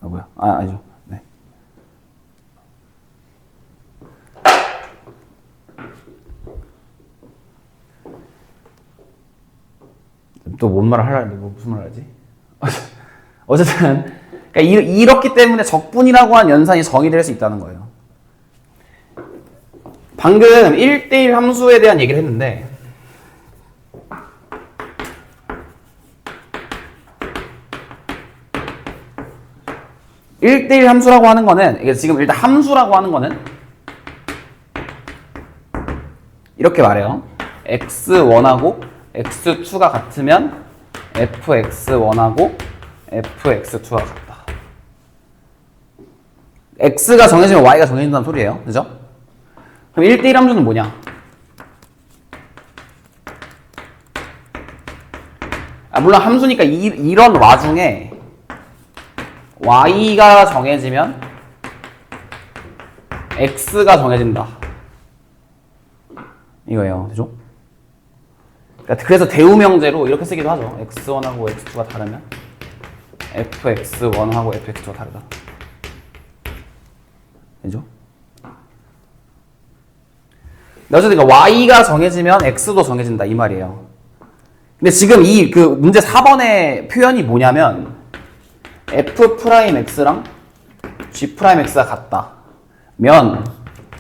뭐야? 아니죠. 네. 또 뭔 말을 하려는데 무슨 말을 하지? 어쨌든 그러니까 이렇기 때문에 적분이라고 한 연산이 정의될 수 있다는 거예요. 방금 1대1 함수에 대한 얘기를 했는데 (1대1) 함수라고 하는 거는 이게 지금 일단 함수라고 하는 거는 이렇게 말해요. x1하고 x2가 같으면 fx1하고 fx2가 같다. x가 정해지면 y가 정해진다는 소리예요. 그죠? 그럼 1대1 함수는 뭐냐? 물론 함수니까 이런 와중에 y가 정해지면 x가 정해진다. 이거예요. 그죠? 그래서 대우명제로 이렇게 쓰기도 하죠. x1하고 x2가 다르면 fx1하고 fx2가 다르다. 그죠? 어쨌든 y가 정해지면 x도 정해진다 이 말이에요. 근데 지금 이 그 문제 4번의 표현이 뭐냐면 f'x랑 g'x가 같다면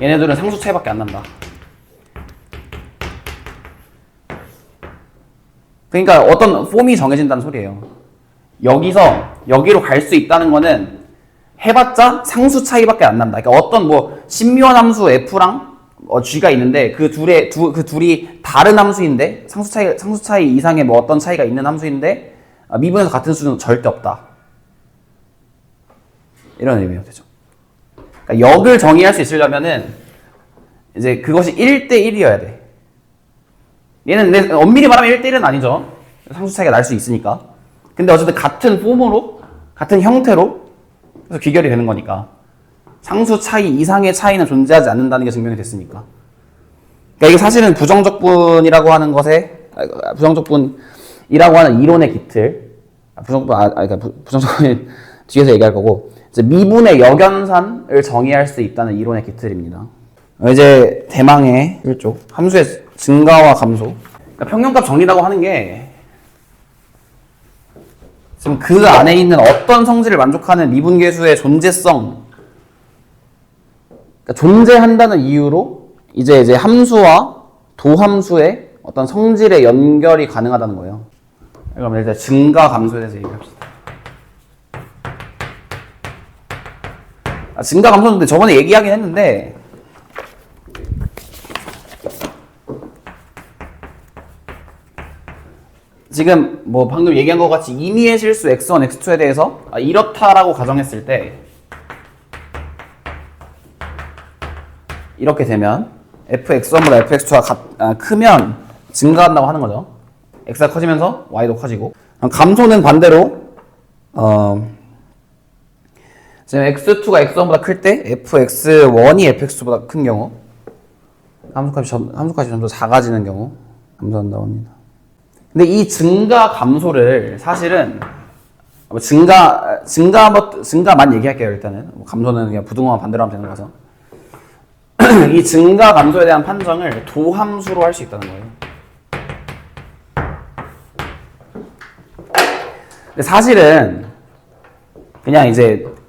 얘네들은 상수 차이밖에 안 난다. 그러니까 어떤 폼이 정해진다는 소리예요. 여기서 여기로 갈 수 있다는 거는 해봤자 상수 차이밖에 안 난다. 그러니까 어떤 뭐 신묘한 함수 f랑 g가 있는데 그 둘이 다른 함수인데 상수 차이 이상의 뭐 어떤 차이가 있는 함수인데 미분에서 같은 수는 절대 없다. 이런 의미가 되죠. 그러니까 역을 정의할 수 있으려면은 이제 그것이 1대1이어야 돼. 얘는 엄밀히 말하면 1대1은 아니죠. 상수 차이가 날 수 있으니까. 근데 어쨌든 같은 폼으로, 같은 형태로 그래서 귀결이 되는 거니까. 상수 차이 이상의 차이는 존재하지 않는다는 게 증명이 됐으니까. 그러니까 이게 사실은 부정적분이라고 하는 것에, 부정적분이라고 하는 이론의 기틀. 그러니까 부정적분 뒤에서 얘기할 거고, 이제 미분의 역연산을 정의할 수 있다는 이론의 기틀입니다. 이제 대망의 1쪽 함수의 증가와 감소. 그러니까 평균값 정리라고 하는 게 지금 그 안에 있는 어떤 성질을 만족하는 미분계수의 존재성, 그러니까 존재한다는 이유로 이제 함수와 도함수의 어떤 성질의 연결이 가능하다는 거예요. 그럼 일단 증가 감소에 대해서 얘기합시다. 증가 감소는 저번에 얘기하긴 했는데 지금 뭐 방금 얘기한 것 같이 임의의 실수 x1, x2에 대해서 이렇다라고 가정했을 때 이렇게 되면 fx1보다 fx2가 크면 증가한다고 하는 거죠. x가 커지면서 y도 커지고. 감소는 반대로 지금 x2가 x1보다 클 때 fx1이 fx2보다 큰 경우, 함수값이 점점 작아지는 경우 감소한다고 합니다. 근데 이 증가 감소를 사실은 증가만 얘기할게요. 일단은 감소는 그냥 부등호만 반대로 하면 되는 거라서 이 증가 감소에 대한 판정을 도함수로 할 수 있다는 거예요. 근데 사실은 그냥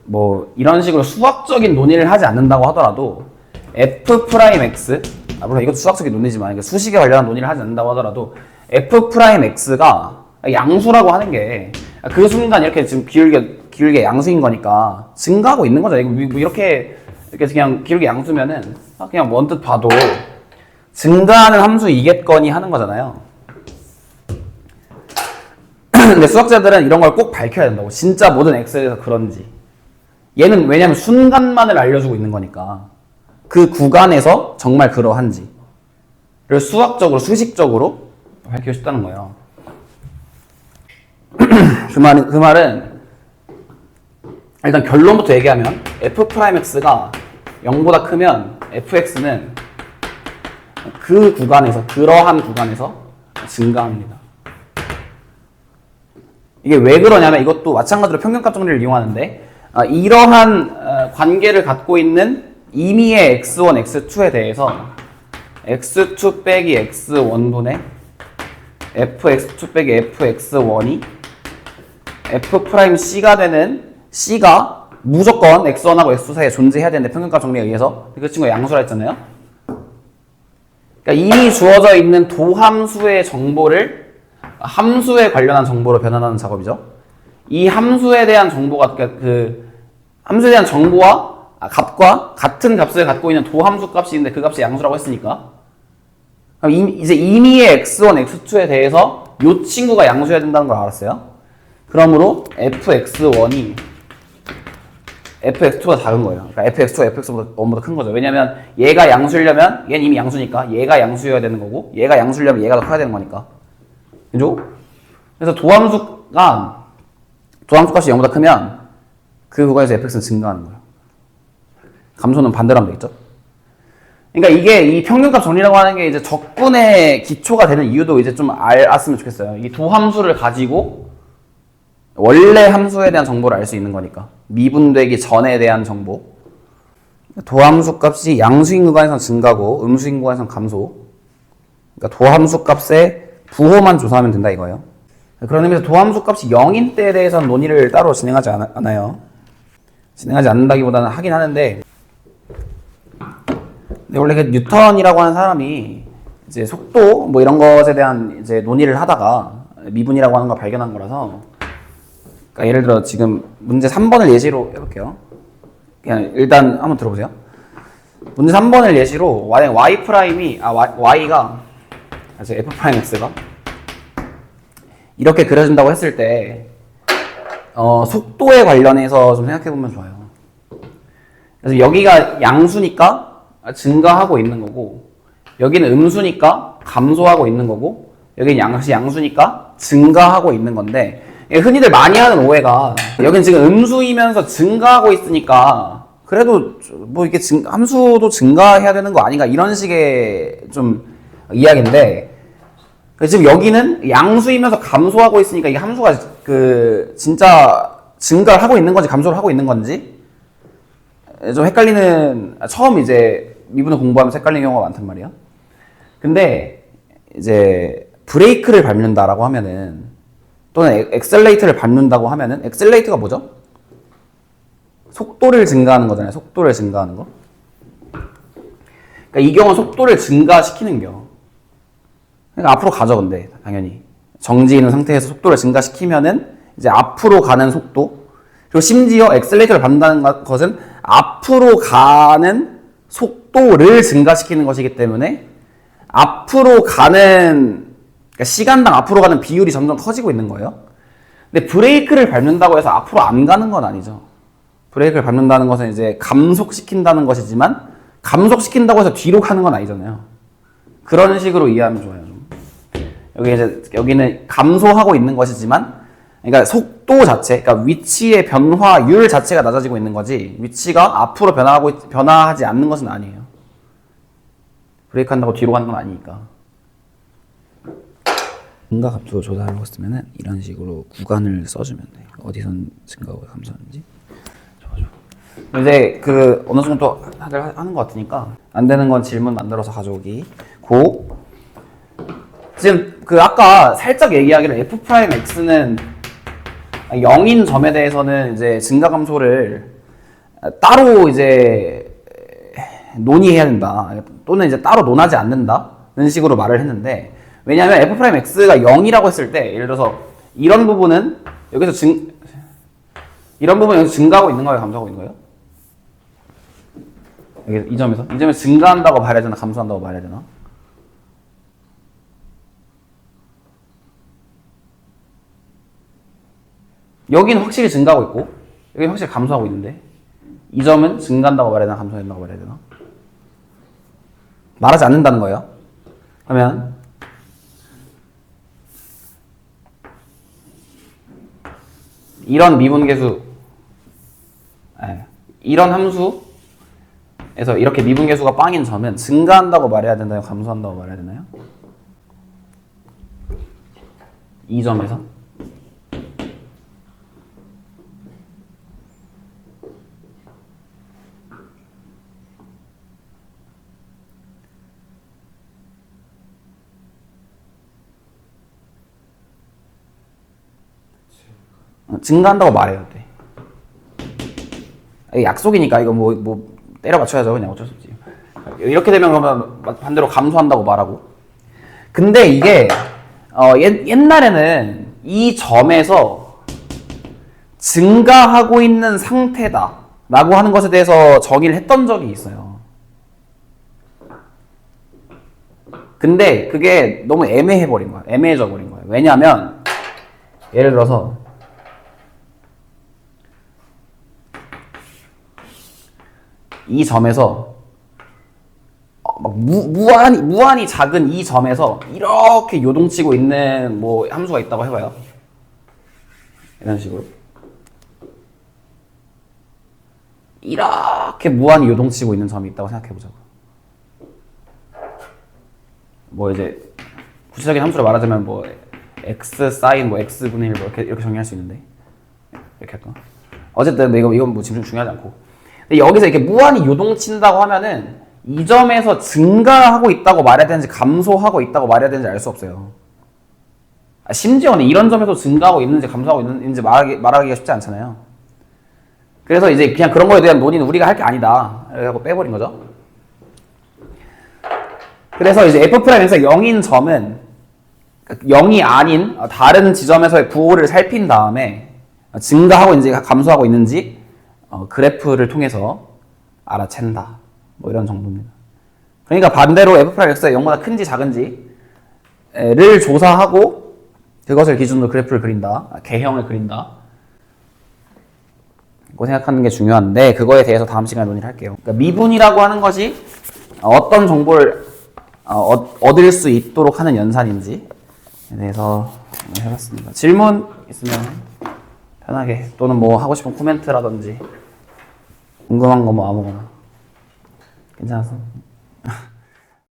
뭐 이런 식으로 수학적인 논의를 하지 않는다고 하더라도 f'x, 물론 이것도 수학적인 논의지만 수식에 관련한 논의를 하지 않는다고 하더라도 f'x가 양수라고 하는 게 그 순간 이렇게 지금 기울게 양수인 거니까 증가하고 있는 거죠. 이렇게 그냥 기울게 양수면은 그냥 원뜻 봐도 증가하는 함수이겠거니 하는 거잖아요. 근데 수학자들은 이런 걸 꼭 밝혀야 된다고. 진짜 모든 x에 대해서 그런지. 얘는 왜냐면 순간만을 알려주고 있는 거니까 그 구간에서 정말 그러한지를 수학적으로, 수식적으로 밝히고 싶다는 거예요. 그 말은 일단 결론부터 얘기하면 f'x가 0보다 크면 fx는 그 구간에서, 그러한 구간에서 증가합니다. 이게 왜 그러냐면 이것도 마찬가지로 평균값 정리를 이용하는데 이러한 관계를 갖고 있는 임의의 x1, x2에 대해서 x2 빼기 x1분의 fx2 빼기 fx1이 f'c가 되는 c가 무조건 x1하고 x2 사이에 존재해야 되는데 평균값 정리에 의해서 그 친구가 양수라 했잖아요. 그러니까 이미 주어져 있는 도함수의 정보를 함수에 관련한 정보로 변환하는 작업이죠. 이 함수에 대한 정보가 함수에 대한 정보와 값과 같은 값을 갖고 있는 도함수 값인데 그 값이 양수라고 했으니까 그럼 이제 임의의 x1, x2에 대해서 요 친구가 양수여야 된다는 걸 알았어요. 그러므로 fx1이 fx2가 작은 거예요. 그러니까 fx2가 fx1보다 큰 거죠. 왜냐면 얘가 양수려면 얘는 이미 양수니까 얘가 양수여야 되는 거고 얘가 양수려면 얘가 더 커야 되는 거니까. 그죠? 그래서 도함수 값이 0보다 크면 그 구간에서 fx는 증가하는 거예요. 감소는 반대로 하면 되겠죠? 그러니까 이게 이 평균값 정리라고 하는 게 이제 적분의 기초가 되는 이유도 이제 좀 알았으면 좋겠어요. 이 도함수를 가지고 원래 함수에 대한 정보를 알 수 있는 거니까. 미분되기 전에 대한 정보. 도함수 값이 양수인 구간에서는 증가고 음수인 구간에서는 감소. 그러니까 도함수 값의 부호만 조사하면 된다 이거예요. 그런 의미에서 도함수 값이 0인 때에 대해서는 논의를 따로 진행하지 않아요. 진행하지 않는다기보다는 하긴 하는데, 근데 원래 그 뉴턴이라고 하는 사람이 이제 속도 뭐 이런 것에 대한 이제 논의를 하다가 미분이라고 하는 걸 발견한 거라서, 그러니까 예를 들어 지금 문제 3번을 예시로 해볼게요. 그냥 일단 한번 들어보세요. 문제 3번을 예시로 만약 y가 f'x가 이렇게 그려진다고 했을 때 속도에 관련해서 좀 생각해보면 좋아요. 그래서 여기가 양수니까 증가하고 있는 거고 여기는 음수니까 감소하고 있는 거고 여기는 양수니까 증가하고 있는 건데 흔히들 많이 하는 오해가 여기는 지금 음수이면서 증가하고 있으니까 그래도 뭐 이게 함수도 증가해야 되는 거 아닌가 이런 식의 좀 이야기인데 지금 여기는 양수이면서 감소하고 있으니까 이게 함수가 진짜 증가를 하고 있는 건지 감소를 하고 있는 건지 좀 헷갈리는 처음 이제 미분을 공부하면서 헷갈리는 경우가 많단 말이야. 근데 이제 브레이크를 밟는다라고 하면은 또는 엑셀레이터를 밟는다고 하면은 엑셀레이터가 뭐죠? 속도를 증가하는 거잖아요. 속도를 증가하는 거. 그러니까 이 경우는 속도를 증가시키는 겨. 그러니까 앞으로 가죠, 근데 당연히 정지 있는 상태에서 속도를 증가시키면은 이제 앞으로 가는 속도 그리고 심지어 엑셀레이터를 밟는다는 것은 앞으로 가는 속도를 증가시키는 것이기 때문에 앞으로 가는 그러니까 시간당 앞으로 가는 비율이 점점 커지고 있는 거예요. 근데 브레이크를 밟는다고 해서 앞으로 안 가는 건 아니죠. 브레이크를 밟는다는 것은 이제 감속시킨다는 것이지만 감속시킨다고 해서 뒤로 가는 건 아니잖아요. 그런 식으로 이해하면 좋아요. 여기는 감소하고 있는 것이지만, 그러니까 속도 자체, 그러니까 위치의 변화율 자체가 낮아지고 있는 거지, 위치가 앞으로 변화하지 않는 것은 아니에요. 브레이크 한다고 뒤로 가는 건 아니니까. 증가값도 조사하려고 했으면 이런 식으로 구간을 써주면 돼. 어디선 증가하고 감소하는지. 이제 어느 정도 다들 하는 것 같으니까 안 되는 건 질문 만들어서 가져오기. 지금 아까 살짝 얘기하기를 f'x는 0인 점에 대해서는 이제 증가 감소를 따로 이제 논의해야 된다. 또는 이제 따로 논하지 않는다는 식으로 말을 했는데, 왜냐하면 f'x가 0이라고 했을 때 예를 들어서 이런 부분은 여기서 증가하고 있는 거예요, 감소하고 있는 거예요? 여기 이 점에서 증가한다고 말해야 되나 감소한다고 말해야 되나? 여기는 확실히 증가하고 있고 여기는 확실히 감소하고 있는데 이 점은 증가한다고 말해야 되나 감소한다고 말해야 되나? 말하지 않는다는 거예요. 그러면 이런 미분계수 이런 함수에서 이렇게 미분계수가 빵인 점은 증가한다고 말해야 되나요? 감소한다고 말해야 되나요? 이 점에서 증가한다고 말해야 돼. 약속이니까 이거 뭐 때려 맞춰야죠. 그냥 어쩔 수 없지. 이렇게 되면 그러면 반대로 감소한다고 말하고. 근데 이게 옛날에는 이 점에서 증가하고 있는 상태다 라고 하는 것에 대해서 정의를 했던 적이 있어요. 근데 그게 너무 애매해버린 거야. 애매해져 버린 거야. 왜냐하면 예를 들어서 이 점에서 막 무한히 작은 이 점에서 이렇게 요동치고 있는 뭐 함수가 있다고 해봐요. 이런 식으로 이렇게 무한히 요동치고 있는 점이 있다고 생각해보자고. 뭐 이제 구체적인 함수로 말하자면 뭐 x 사인 뭐 x분의 1 뭐 이렇게 정리할 수 있는데 이렇게 할까? 어쨌든 이건 뭐 지금 중요하지 않고. 근데 여기서 이렇게 무한히 요동친다고 하면은 이 점에서 증가하고 있다고 말해야 되는지 감소하고 있다고 말해야 되는지 알 수 없어요. 심지어는 이런 점에서 증가하고 있는지 감소하고 있는지 말하기가 쉽지 않잖아요. 그래서 이제 그냥 그런 거에 대한 논의는 우리가 할 게 아니다. 라고 빼버린 거죠. 그래서 이제 f'에서 0인 점은 0이 아닌 다른 지점에서의 부호를 살핀 다음에 증가하고 있는지 감소하고 있는지 그래프를 통해서 알아챈다. 뭐 이런 정도입니다. 그러니까 반대로 f'x가 0보다 큰지 작은지를 조사하고 그것을 기준으로 그래프를 그린다. 개형을 그린다. 고 생각하는 게 중요한데 그거에 대해서 다음 시간에 논의를 할게요. 그러니까 미분이라고 하는 것이 어떤 정보를 얻을 수 있도록 하는 연산인지에 대해서 해봤습니다. 질문 있으면 편하게 또는 뭐 하고 싶은 코멘트라든지 궁금한 거 뭐 아무거나 괜찮았어?